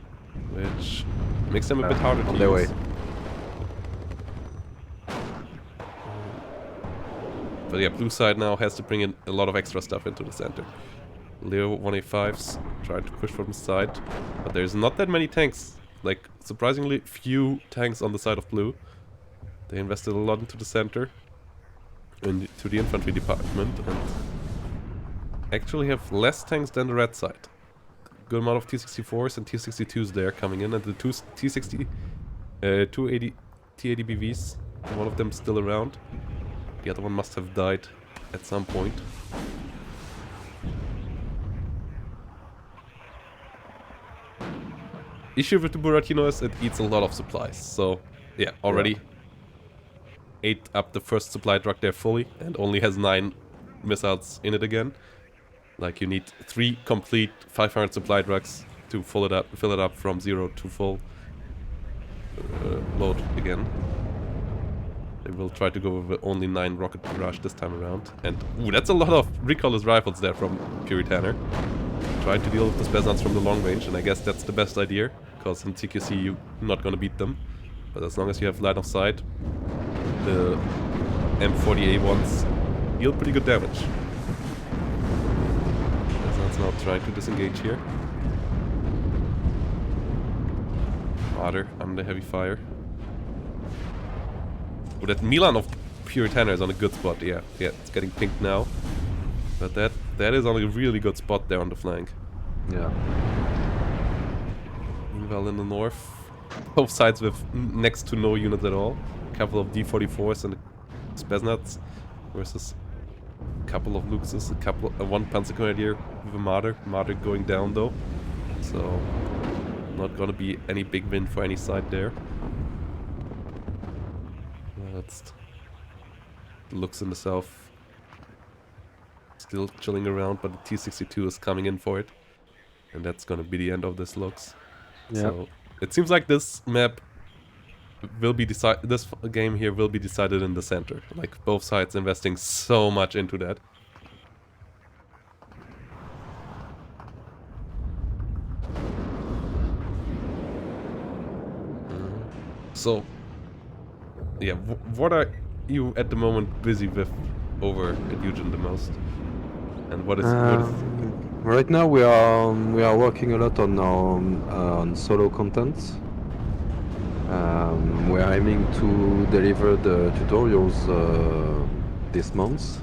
Which makes them a bit harder to use. Their way. But yeah, blue side now has to bring in a lot of extra stuff into the center. Leo 185s trying to push from the side. But there's not that many tanks. Like, surprisingly few tanks on the side of blue. They invested a lot into the center, into the infantry department, and actually have less tanks than the red side. Good amount of T-64s and T-62s there coming in, and the two T-60, 280 T-80BVs. One of them still around. The other one must have died at some point. Issue with the Buratino is it eats a lot of supplies, so yeah, already ate up the first supply truck there fully and only has 9 missiles in it again. Like you need 3 complete 500 supply trucks to fill it up from 0 to full load again. They will try to go with only 9 rocket barrage this time around. And ooh, that's a lot of recoilless rifles there from Puritaner. Trying to deal with the Spetsnaz from the long range, and I guess that's the best idea, because in TQC you're not gonna beat them. But as long as you have line of sight, the M40A1s deal pretty good damage. Spetsnaz now trying to disengage here. Water under heavy fire. Oh, that Milan of Puritaner is on a good spot, yeah, it's getting pinged now. But that is on a really good spot there on the flank. Yeah. Meanwhile in the north, both sides with next to no units at all. A couple of D-44s and Spetsnaz versus a couple of Luxus, one Panzergrenadier with a Marder going down though. So not gonna be any big win for any side there. That's Lux in the south. Still chilling around, but the T-62 is coming in for it. And that's gonna be the end of this Lux. Yeah. So it seems like this map will be this game here will be decided in the center. Like both sides investing so much into that. So yeah, what are you at the moment busy with over at Eugen the most? And what is right now we are working a lot on solo content. We are aiming to deliver the tutorials this month.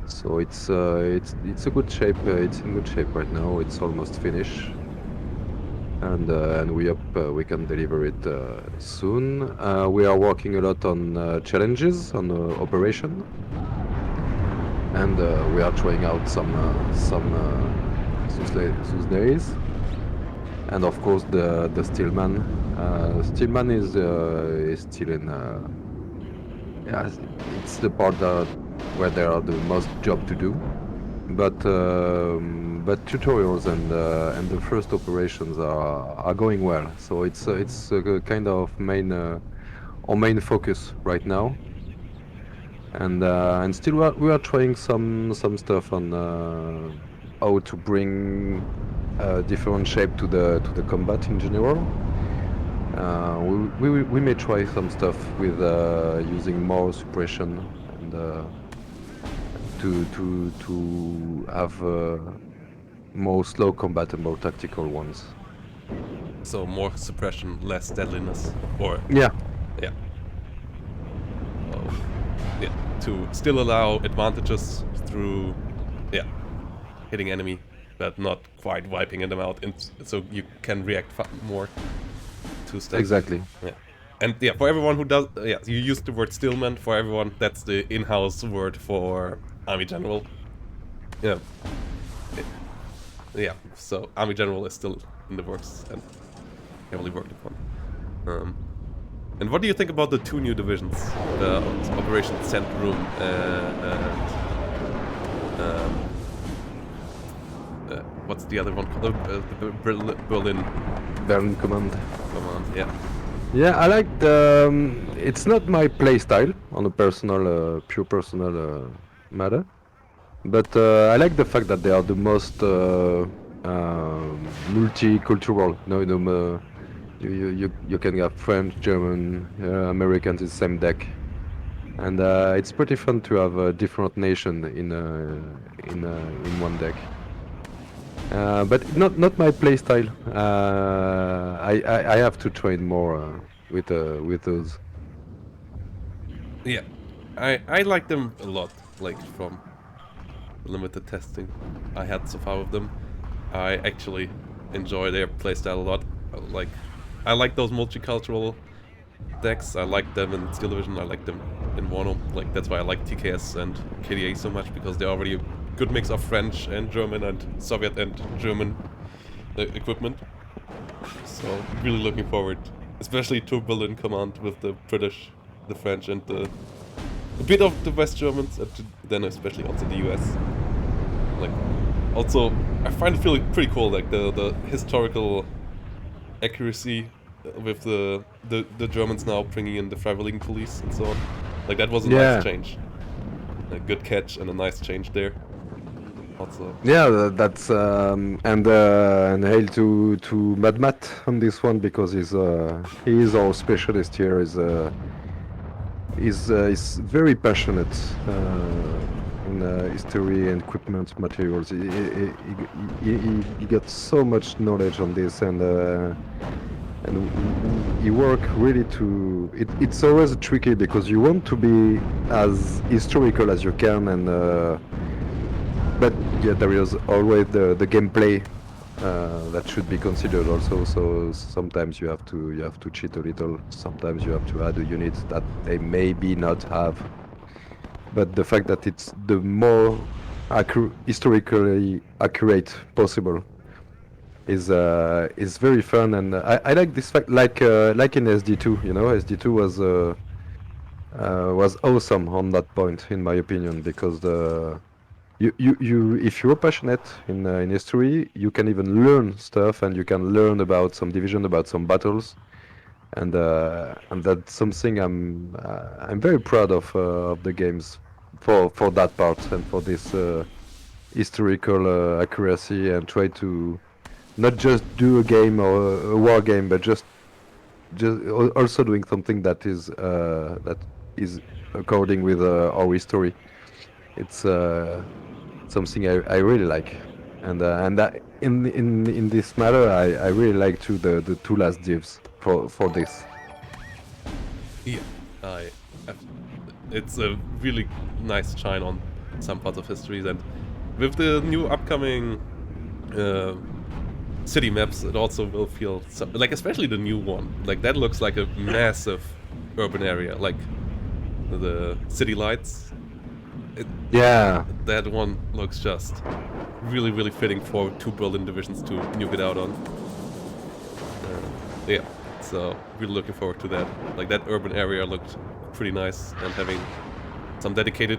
So it's a good shape. It's in good shape right now. It's almost finished, and we hope we can deliver it soon. We are working a lot on challenges on operation. And we are trying out some days, and of course the Steelman. Steelman is still in. Yeah, it's the part where there are the most job to do, but tutorials and the first operations are going well. So it's a kind of our main focus right now. And still we are trying some stuff on how to bring different shape to the combat in general. We may try some stuff with using more suppression and to have more slow combat and more tactical ones. So more suppression, less deadliness, or yeah. Yeah, to still allow advantages through, hitting enemy, but not quite wiping them out, and so you can react more to stuff. Exactly. Yeah, and for everyone who does, you use the word stillman. For everyone, that's the in-house word for Army General. Yeah. So Army General is still in the works and heavily worked upon. And what do you think about the 2 new divisions, the Operation Centrum and what's the other one called? The Berlin Command. Yeah. Yeah, I like the. It's not my play style on a personal, pure personal matter, but I like the fact that they are the most multicultural. You can have French, German, Americans in the same deck, and it's pretty fun to have a different nation in one deck. But not my play style. I have to train more with those. Yeah, I like them a lot. Like from the limited testing I had so far with them, I actually enjoy their playstyle a lot. Like, I like those multicultural decks. I like them in Steel Division. I like them in WARNO. Like, that's why I like TKS and KDA so much, because they're already a good mix of French and German and Soviet and German equipment. So really looking forward, especially to Berlin Command with the British, the French, and a bit of the West Germans, and then especially also the US. Like, also, I find it really pretty cool, like the historical accuracy with the Germans now bringing in the Freiwilligen Police and so on. Like, that was a Yeah. nice change. A good catch and a nice change there. Also, Yeah, that's and hail to Mad Matt on this one, because he is our specialist here. Is very passionate in history and equipment materials. He got so much knowledge on this, and he work really to. It's always tricky because you want to be as historical as you can, and but yeah, there is always the gameplay that should be considered also. So sometimes you have to cheat a little. Sometimes you have to add a unit that they maybe not have. But the fact that it's the more historically accurate possible is very fun, and I like this fact. Like in SD2, you know, SD2 was awesome on that point, in my opinion, because you if you're passionate in history, you can even learn stuff, and you can learn about some division, about some battles, and that's something I'm very proud of the games for that part, and for this historical accuracy, and try to not just do a game or a war game, but just also doing something that is according with our history. It's something I really like, and that in this matter, I really like too the two last divs for this. yeah, it's a really nice shine on some parts of histories, and with the new upcoming city maps, it also will feel like, especially the new one, like that looks like a massive urban area, like the city lights. Yeah, That one looks just really fitting for two Berlin divisions to nuke it out on. Yeah, so really looking forward to that. Like, that urban area looked pretty nice, and having some dedicated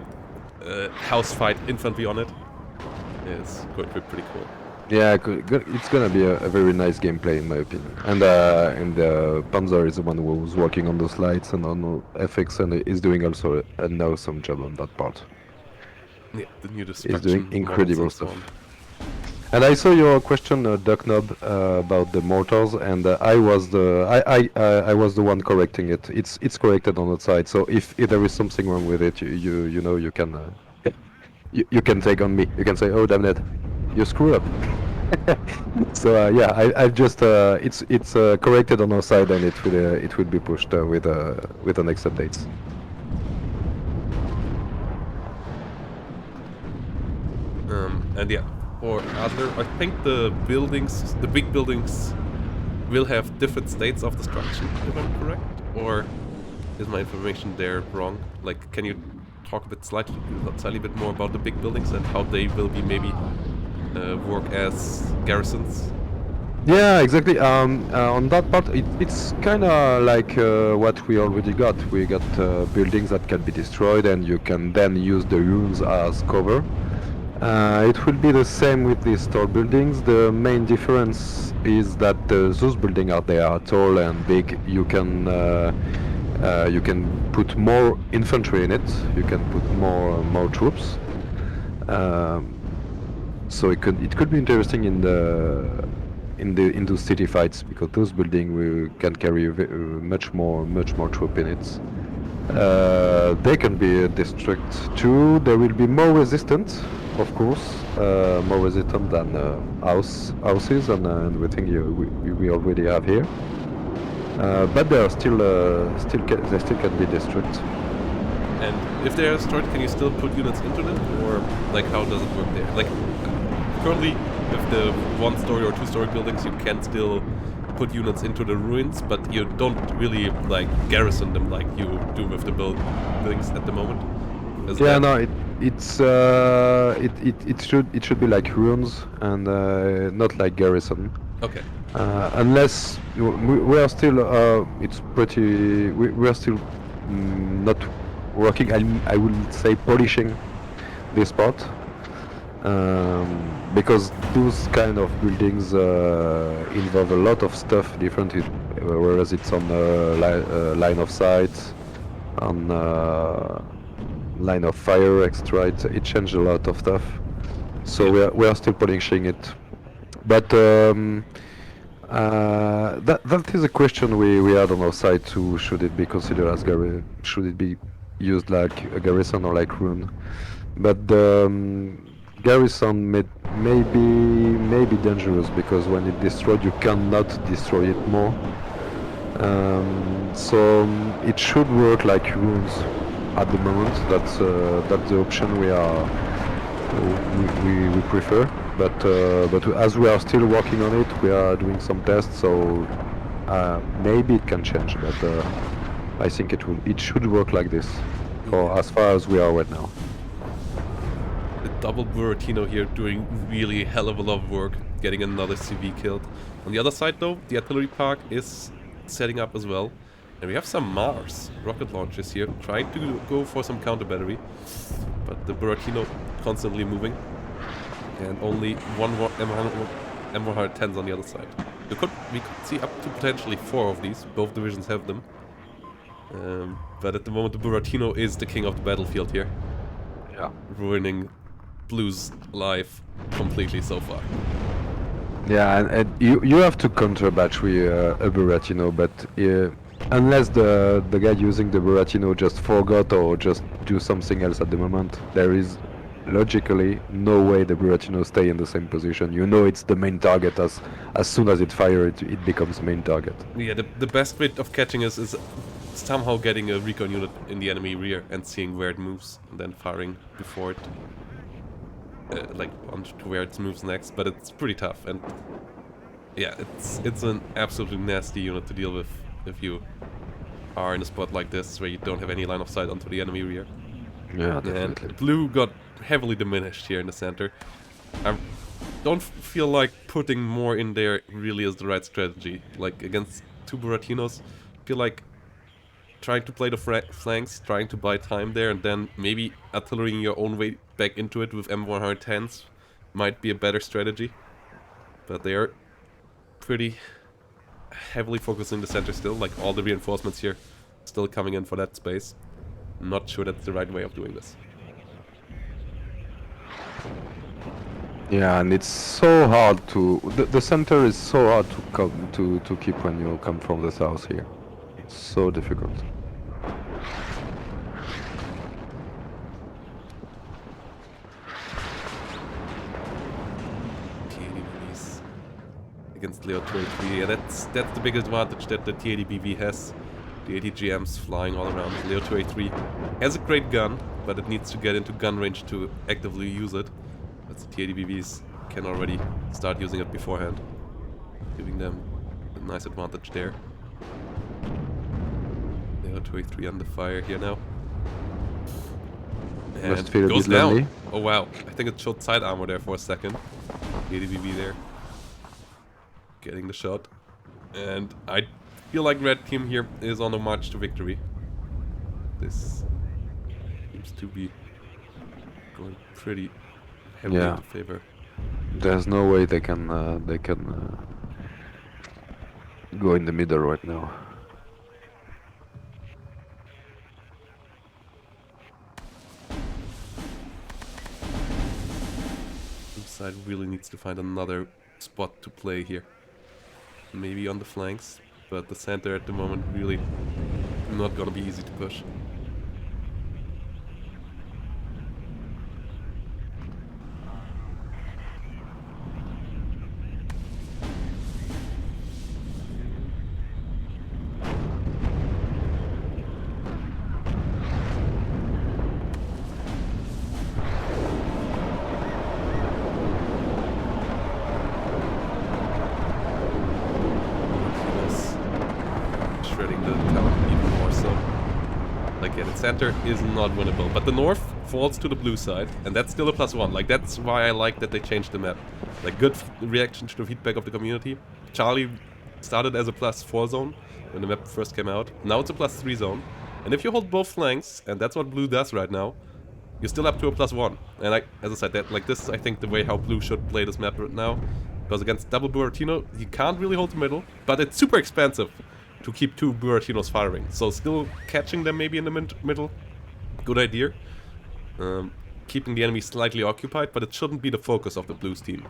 house fight infantry on it is going to be pretty cool. yeah, it's gonna be a very nice gameplay, in my opinion. And Panzer is the one who's working on those lights and on FX, and is doing also an awesome job on that part. Yeah, the new He's destruction doing models incredible and so stuff. on. And I saw your question, Duck Knob, about the mortars, and I was the one correcting it. It's corrected on the side. So if there is something wrong with it, you know, you can you can take on me. You can say, "Oh, damn it, you screw up." So yeah, I've just it's corrected on our side, and it will be pushed with the next updates. And yeah, for other, I think the buildings, the big buildings, will have different states of destruction, if I'm correct? Or is my information there wrong? Like, can you talk a bit slightly bit more about the big buildings and how they will be maybe work as garrisons? Yeah, exactly. On that part, it's kind of like what we already got. We got buildings that can be destroyed, and you can then use the ruins as cover. It will be the same with these tall buildings. The main difference is that those buildings they are tall and big. You can put more infantry in it. You can put more troops. So it could be interesting in those city fights, because those buildings can carry much more troop in it. They can be destruct too. They will be more resistant, of course, more resistant than houses, and everything we already have here. But they are still can be destruct. And if they are destroyed, can you still put units into them? Or, like, how does it work there? Like, currently, with the one-story or two-story buildings, you can still put units into the ruins, but you don't really, like, garrison them like you do with the buildings at the moment. Is Yeah, that- no, it should be like ruins and not like garrison. Okay. Unless we are still, it's pretty. We are still not working. I will say polishing this part, because those kind of buildings involve a lot of stuff different. Whereas it's on line of sight, on line of fire, extra. It changed a lot of stuff. So Yeah. we are still polishing it, but. That is a question we had on our side too. Should it be considered as should it be used like a garrison or like rune? But the garrison may be dangerous because when it destroyed, you cannot destroy it more. So it should work like runes at the moment. That's the option we prefer. But as we are still working on it, we are doing some tests. So maybe it can change. But I think it should work like this for as far as we are right now. The double Buratino here doing really hell of a lot of work, getting another CV killed. On the other side though, the artillery park is setting up as well. And we have some Mars rocket launchers here, trying to go for some counter battery. But the Buratino constantly moving. And only one more M110s on the other side. We could see up to potentially 4 of these, both divisions have them. But at the moment the Buratino is the king of the battlefield here. Yeah. Ruining Blue's life completely so far. Yeah, and you have to counter battery a Buratino, but unless the guy using the Buratino just forgot or just do something else at the moment, there is logically no way the Buratino stay in the same position. You know it's the main target. As soon as it fires, it becomes main target. Yeah, the best way of catching us is somehow getting a recon unit in the enemy rear and seeing where it moves, and then firing before it, like on to where it moves next. But it's pretty tough, and yeah, it's an absolutely nasty unit to deal with if you are in a spot like this where you don't have any line of sight onto the enemy rear. Yeah, definitely. And Blue got heavily diminished here in the center. I don't feel like putting more in there really is the right strategy. Like against 2 Buratinos, I feel like trying to play the flanks, trying to buy time there, and then maybe artillerying your own way back into it with M110s might be a better strategy. But they are pretty heavily focused in the center still, like all the reinforcements here still coming in for that space. Not sure that's the right way of doing this. Yeah, and it's so hard to the center is so hard to come to keep when you come from the south here. It's so difficult. TADBVs against Leo 23. Yeah, that's the biggest advantage that the TADBV has. The ATGMs flying all around. Leo 283 has a great gun, but it needs to get into gun range to actively use it. But the TADBVs can already start using it beforehand, giving them a nice advantage there. Leo 283 under fire here now. And Must feel a goes bit down. lonely. Oh wow, I think it showed side armor there for a second. TADBV there. Getting the shot. And I feel like red team here is on a march to victory. This seems to be going pretty heavily Yeah. into favor. There's no way they can go in the middle right now. Blue side really needs to find another spot to play here. Maybe on the flanks, but the center at the moment really not gonna be easy to push. center is not winnable. But the north falls to the blue side, and that's still a +1. Like, that's why I like that they changed the map. Like, good reaction to the feedback of the community. Charlie started as a +4 zone when the map first came out. Now it's a +3 zone. And if you hold both flanks, and that's what blue does right now, you're still up to a +1. And as I said, this is, I think, the way how blue should play this map right now. Because against double Buratino, you can't really hold the middle, but it's super expensive to keep 2 Buratinos firing. So still catching them maybe in the middle, good idea. Keeping the enemy slightly occupied, but it shouldn't be the focus of the blues team.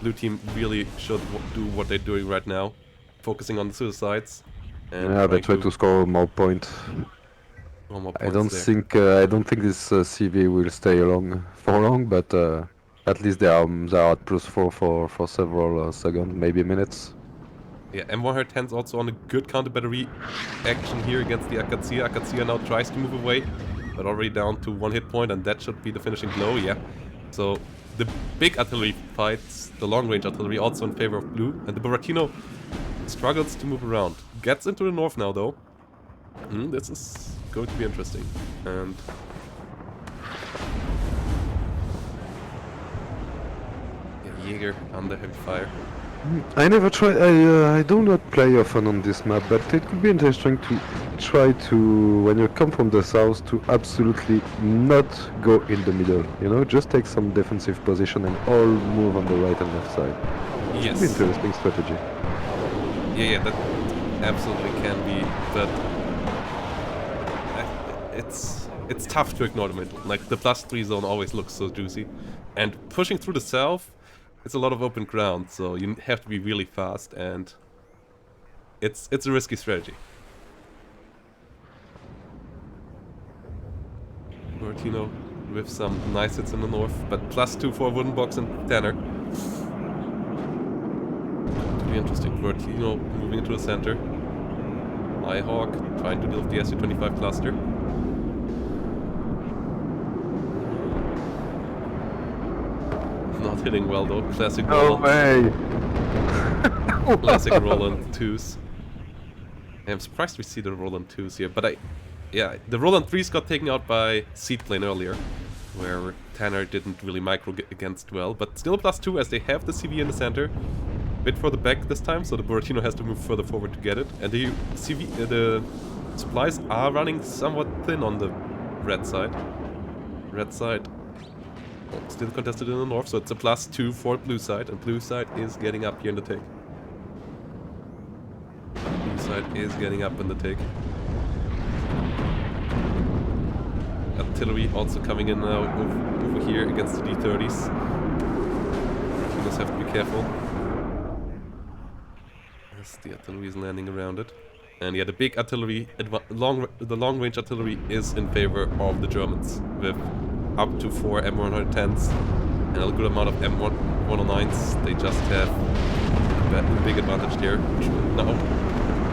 Blue team really should do what they're doing right now, focusing on the suicides. And yeah, they try to score more points. I don't think this CV will stay for long, but at least they are at +4 for several seconds, maybe minutes. Yeah, M110's also on a good counter battery action here against the Akatsuya. Akatsuya now tries to move away, but already down to 1 hit point, and that should be the finishing blow, yeah. So the big artillery fights, the long-range artillery, also in favor of blue, and the Buratino struggles to move around. Gets into the north now, though. This is going to be interesting. And yeah, Jäger under heavy fire. I never try. I do not play often on this map, but it could be interesting to try to, when you come from the south, to absolutely not go in the middle. You know, just take some defensive position and all move on the right and left side. Yes. It's an interesting strategy. Yeah, that absolutely can be, but it's tough to ignore the middle. Like, the +3 zone always looks so juicy, and pushing through the south, it's a lot of open ground, so you have to be really fast, and it's a risky strategy. Buratino with some nice hits in the north, but +2 for Wooden Box and Tanner. To be interesting. Buratino moving into the center. Nighthawk trying to deal with the SU-25 cluster. Not hitting well though. Classic No way! Classic Roland 2s. I'm surprised we see the Roland 2s here, but yeah, the Roland 3s got taken out by Seedplane earlier, where Tanner didn't really micro against well, but still a +2 as they have the CV in the center. A bit further back this time, so the Buratino has to move further forward to get it. And the the supplies are running somewhat thin on the red side. Red side still contested in the north, so it's a +2 for blue side, and blue side is getting up here in the take. Blue side is getting up in the take. Artillery also coming in now over here against the D30s. You just have to be careful. As the artillery is landing around it. And yeah, the big artillery, the long-range artillery is in favor of the Germans, with up to 4 M110s and a good amount of M109s. They just have a big advantage there. Now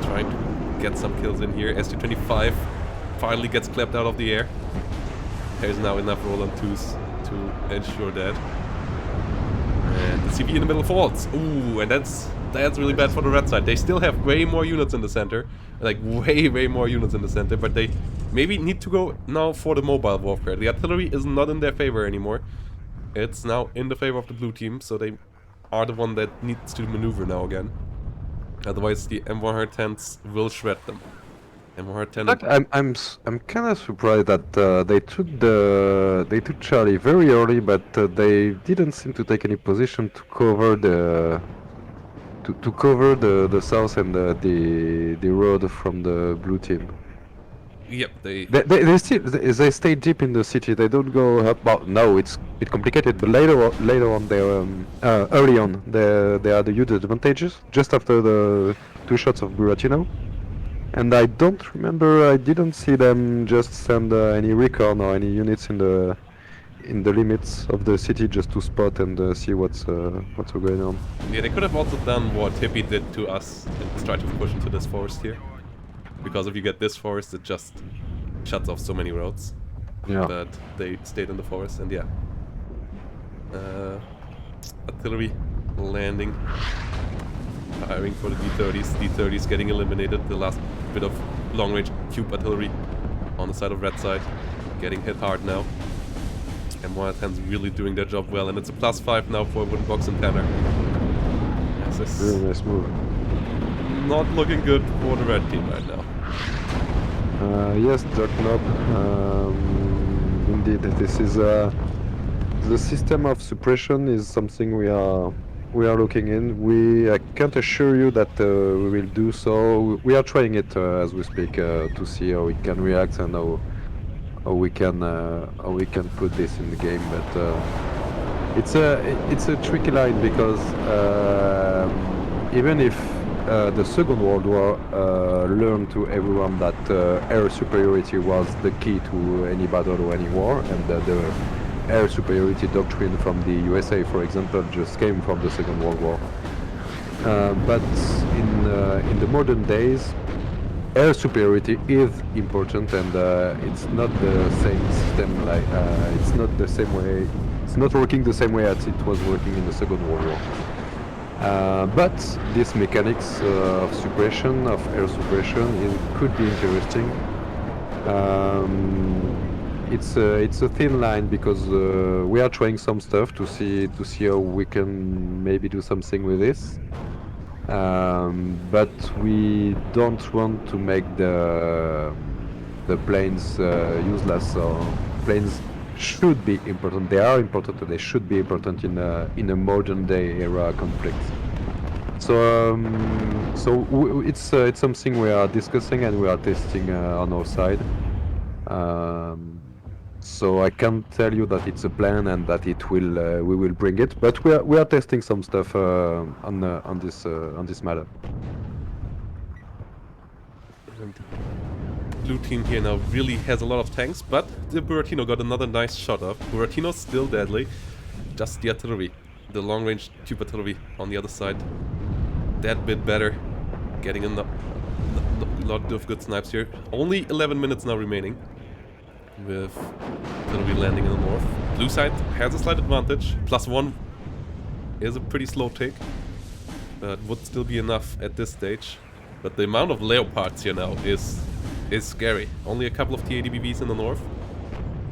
trying to get some kills in here. SU-25 finally gets clapped out of the air. There's now enough Roland 2s to ensure that. And the CV in the middle falls. Ooh, and that's really bad for the red side. They still have way more units in the center. Like, way more units in the center. But they maybe need to go now for the mobile warfare. The artillery is not in their favor anymore. It's now in the favor of the blue team. So they are the one that needs to maneuver now again. Otherwise, the M110s will shred them. M110. I'm kind of surprised that they took Charlie very early, but they didn't seem to take any position to cover the south and the road from the blue team. Yep, they stay deep in the city. They don't go up. Well, no, it's complicated. But later on, they early on they had the huge advantages just after the 2 shots of Buratino. And I don't remember. I didn't see them just send any recon or any units in the limits of the city just to spot and see what's going on. Yeah, they could have also done what Hippie did to us and tried to push into this forest here. Because if you get this forest, it just shuts off so many roads. Yeah. But they stayed in the forest, and yeah. Artillery landing. Firing for the D30s. D30s getting eliminated. The last bit of long-range cube artillery on the side of red side. Getting hit hard now. And M110's really doing their job well, and it's a +5 now for Wooden Box and Tanner. This is Really nice move. not looking good for the red team right now. Yes, Dark Knob. Indeed, this is the system of suppression is something we are looking in. I can't assure you that we will do so. We are trying it as we speak to see how it can react and how we can put this in the game. But it's a tricky line because even if the Second World War learned to everyone that air superiority was the key to any battle or any war, and the air superiority doctrine from the USA, for example, just came from the Second World War. But in the modern days, air superiority is important, and it's not the same system. Like it's not the same way. It's not working the same way as it was working in the Second World War. But this mechanics of suppression, of air suppression, could be interesting. It's a thin line because we are trying some stuff to see how we can maybe do something with this. But we don't want to make the planes useless. So planes should be important. They are important. They should be important in a modern day era conflict. So it's something we are discussing and we are testing on our side. So I can't tell you that it's a plan and that it will we will bring it, but we are testing some stuff on this matter. And blue team here now really has a lot of tanks, but the Buratino got another nice shot off. Buratino's still deadly, just the artillery, the long-range tube artillery on the other side, that bit better, getting in a lot of good snipes here. Only 11 minutes now remaining, with artillery landing in the north. Blue side has a slight advantage. +1 is a pretty slow take, but would still be enough at this stage. But the amount of Leopards here now is scary. Only a couple of T-80BVs in the north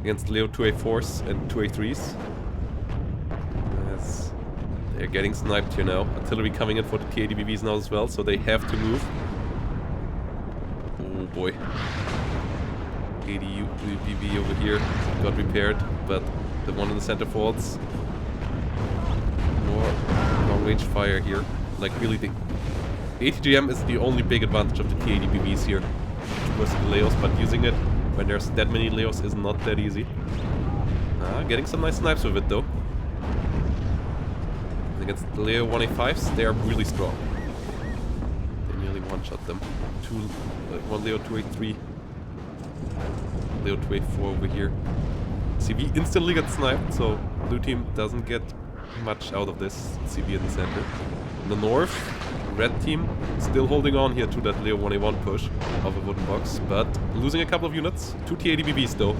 against Leo 2A4s and 2A3s. Yes, they're getting sniped here now. Artillery coming in for the T-80BVs now as well, so they have to move. Oh boy. 80 UBV over here got repaired, but the one in the center falls. More long-range fire here. Like really, the ATGM is the only big advantage of the T-80 BVs here versus the Leos, but using it when there's that many Leos is not that easy. Getting some nice snipes with it though. Against the Leo 1A5s, they are really strong. They nearly one-shot them. One Leo 2A3. Leo 2A4 over here. CV instantly got sniped, so blue team doesn't get much out of this. CV in the center. In the north, red team still holding on here to that Leo 1A1 push of a wooden box, but losing a couple of units. 2 T-80 BBs though.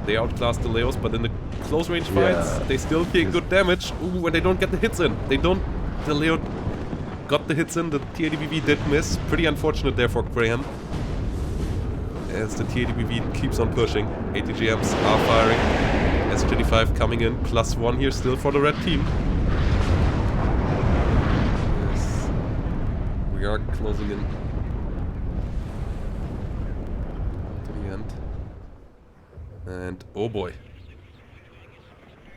They outclassed the Leos, but in the close range fights, they still take good damage. Ooh, and they don't get the hits in. The Leo got the hits in, the T-80 BB did miss. Pretty unfortunate there for Graham. As the T-80 BB keeps on pushing. ATGMs are firing. S25 coming in, +1 here still for the red team. Yes. We are closing in to the end. And oh boy.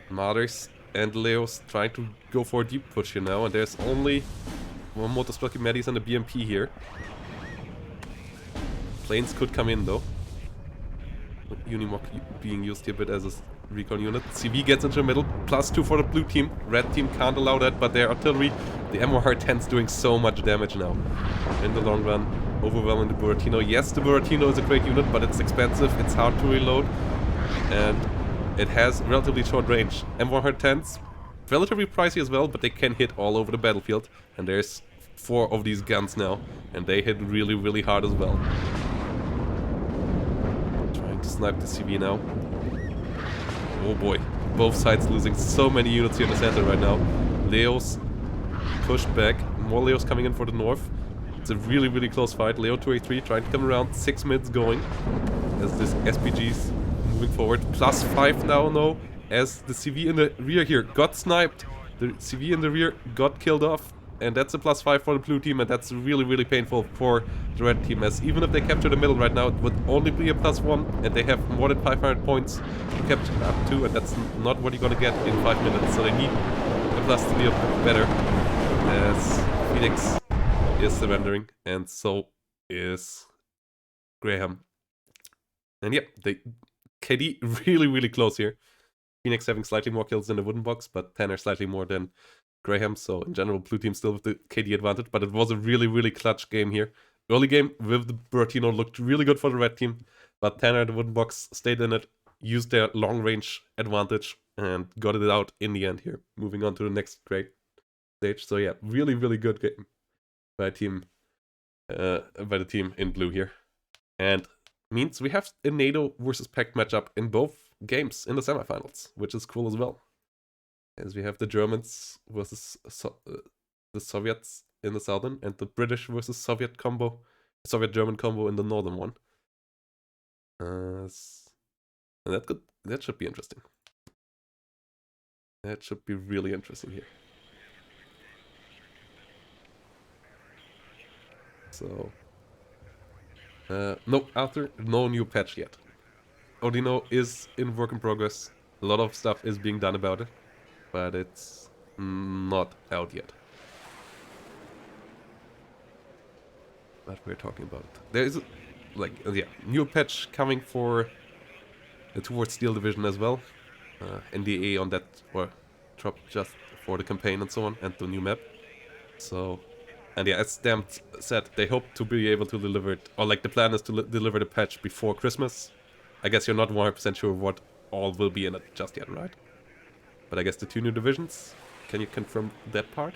Martyrs and Leos trying to go for a deep push here now, and there's only one Motorstrucky Medis and a BMP here. Planes could come in though. Unimog being used here a bit as a recon unit. CV gets into the middle, +2 for the blue team. Red team can't allow that, but their artillery, the M110's doing so much damage now. In the long run, overwhelming the Buratino. Yes, the Buratino is a great unit, but it's expensive, it's hard to reload, and it has relatively short range. M110's relatively pricey as well, but they can hit all over the battlefield. And there's 4 of these guns now, and they hit really, really hard as well. Trying to snipe the CV now. Oh boy, both sides losing so many units here in the center right now. Leos pushed back, more Leos coming in for the north. It's a really, really close fight. Leo 2A3 trying to come around, 6 mids going. as this SPG's moving forward. +5 now, no, as the CV in the rear here got sniped. The CV in the rear got killed off, and that's a +5 for the blue team, and that's really, really painful for the red team, as even if they capture the middle right now, it would only be a +1, and they have more than 500 points to capture up to, and that's not what you're gonna get in 5 minutes, so they need a plus to be a bit better, as Phoenix is surrendering, and so is Graham. And yeah, KD really, really close here. Phoenix having slightly more kills than the wooden box, but Tanner slightly more than Graham. So in general, blue team still with the KD advantage, but it was a really, really clutch game here. Early game with the Bertino looked really good for the red team, but Tanner, the wooden box, stayed in it, used their long range advantage, and got it out in the end here. Moving on to the next great stage. So yeah, really, really good game by the team in blue here. And means we have a NATO versus Pact matchup in both games in the semifinals, which is cool as well. As we have the Germans versus the Soviets in the southern, and the British versus Soviet-German combo in the northern one. And that should be interesting. That should be really interesting here. So, no, Arthur, no new patch yet. Odino is in work in progress. A lot of stuff is being done about it, but it's not out yet. But we're talking about it. There is, new patch coming for towards Steel Division as well. NDA on that, or dropped just for the campaign and so on, and the new map. So, and yeah, as Stamped said, they hope to be able to deliver it, or like the plan is to deliver the patch before Christmas. I guess you're not 100% sure what all will be in it just yet, right? But I guess the 2 new divisions, can you confirm that part?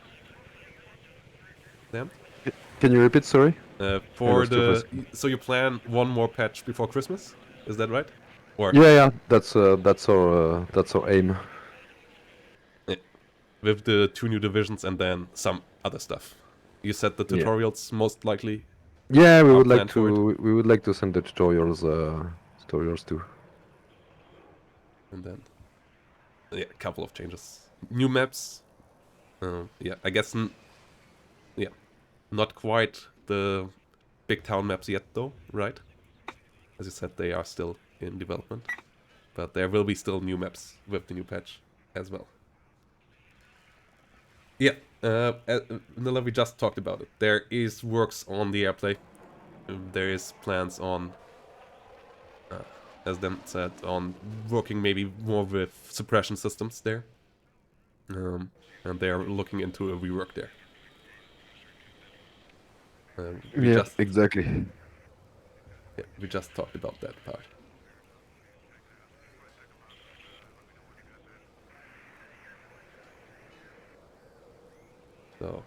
Sam? Can you repeat, sorry? So you plan 1 more patch before Christmas? Is that right? Or Yeah, that's our aim. yeah, with the 2 new divisions and then some other stuff. You said the tutorials most likely. Yeah, we would like to send the tutorials too. And then a couple of changes. New maps. I guess not quite the big town maps yet though, right? As you said, they are still in development. But there will be still new maps with the new patch as well. Yeah, Nilla, we just talked about it. There is works on the airplay. There is plans on, as Dan said, on working maybe more with suppression systems there. And they are looking into a rework there. Exactly. Yeah, we just talked about that part. So.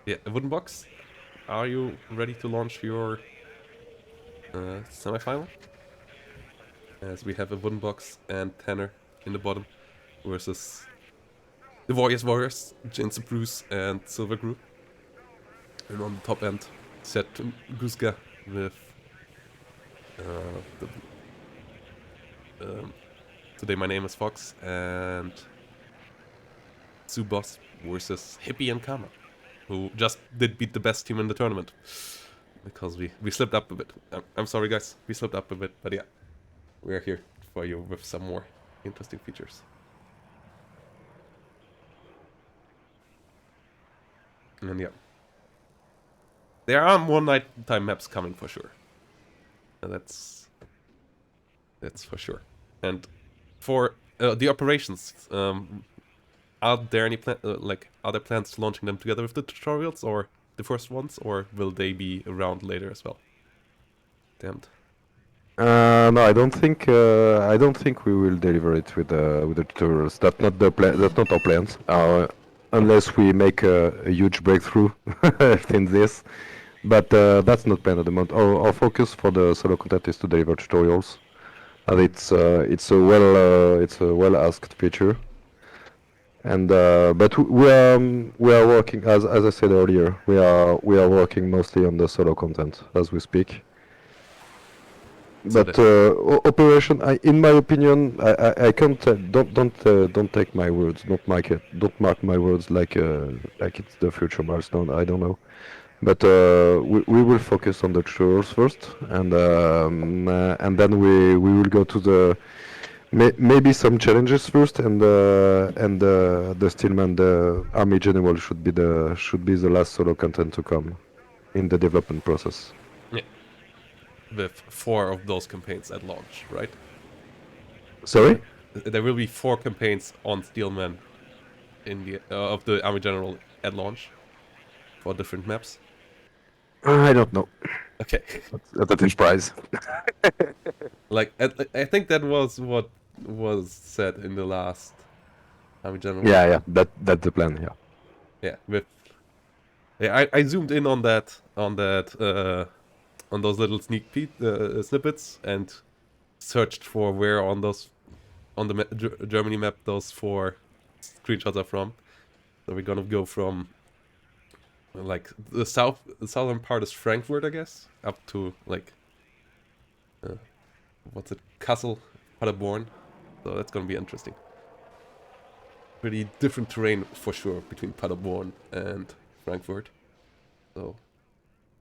Yeah, a wooden box. Are you ready to launch your semi-final? As we have a wooden box and Tanner in the bottom versus the Warriors, James Bruce and Silver Group. And on the top end, Set Guska with Today My Name is Fox and Subos versus Hippie and Karma, who just did beat the best team in the tournament. Because we slipped up a bit. I'm sorry guys, we slipped up a bit, but yeah. We are here for you with some more interesting features. And yeah. There are more nighttime maps coming for sure. And that's for sure. And for the operations, are there any are there plans to launching them together with the tutorials or the first ones, or will they be around later as well? Damned. No, I don't think we will deliver it with the tutorials. That's not the plan. That's not our plans. Unless we make a huge breakthrough in this. But that's not planned at the moment. Our focus for the solo content is to deliver tutorials. and it's a well asked feature. And but we are working, as I said earlier, we are working mostly on the solo content as we speak. So But that, operation, in my opinion, I can't don't take my words, don't mark my words like it's the future milestone. I don't know, but we will focus on the tutorials first, and then we will go to the maybe some challenges first, and the Stillman, the Army General should be the last solo content to come in the development process. yeah, with 4 of those campaigns at launch, right? Sorry? There will be 4 campaigns on Steelman in the of the Army General at launch for different maps. I don't know. Okay, That is prize. like I think that was what was said in the last Army General. Yeah, that's the plan. Yeah. Yeah, with I zoomed in on that on those little snippets and searched for where on those on the Germany map those 4 screenshots are from. So we're gonna go from like the southern part is Frankfurt, I guess, up to like what's it, Kassel, Paderborn. So that's gonna be interesting. Pretty different terrain for sure between Paderborn and Frankfurt. So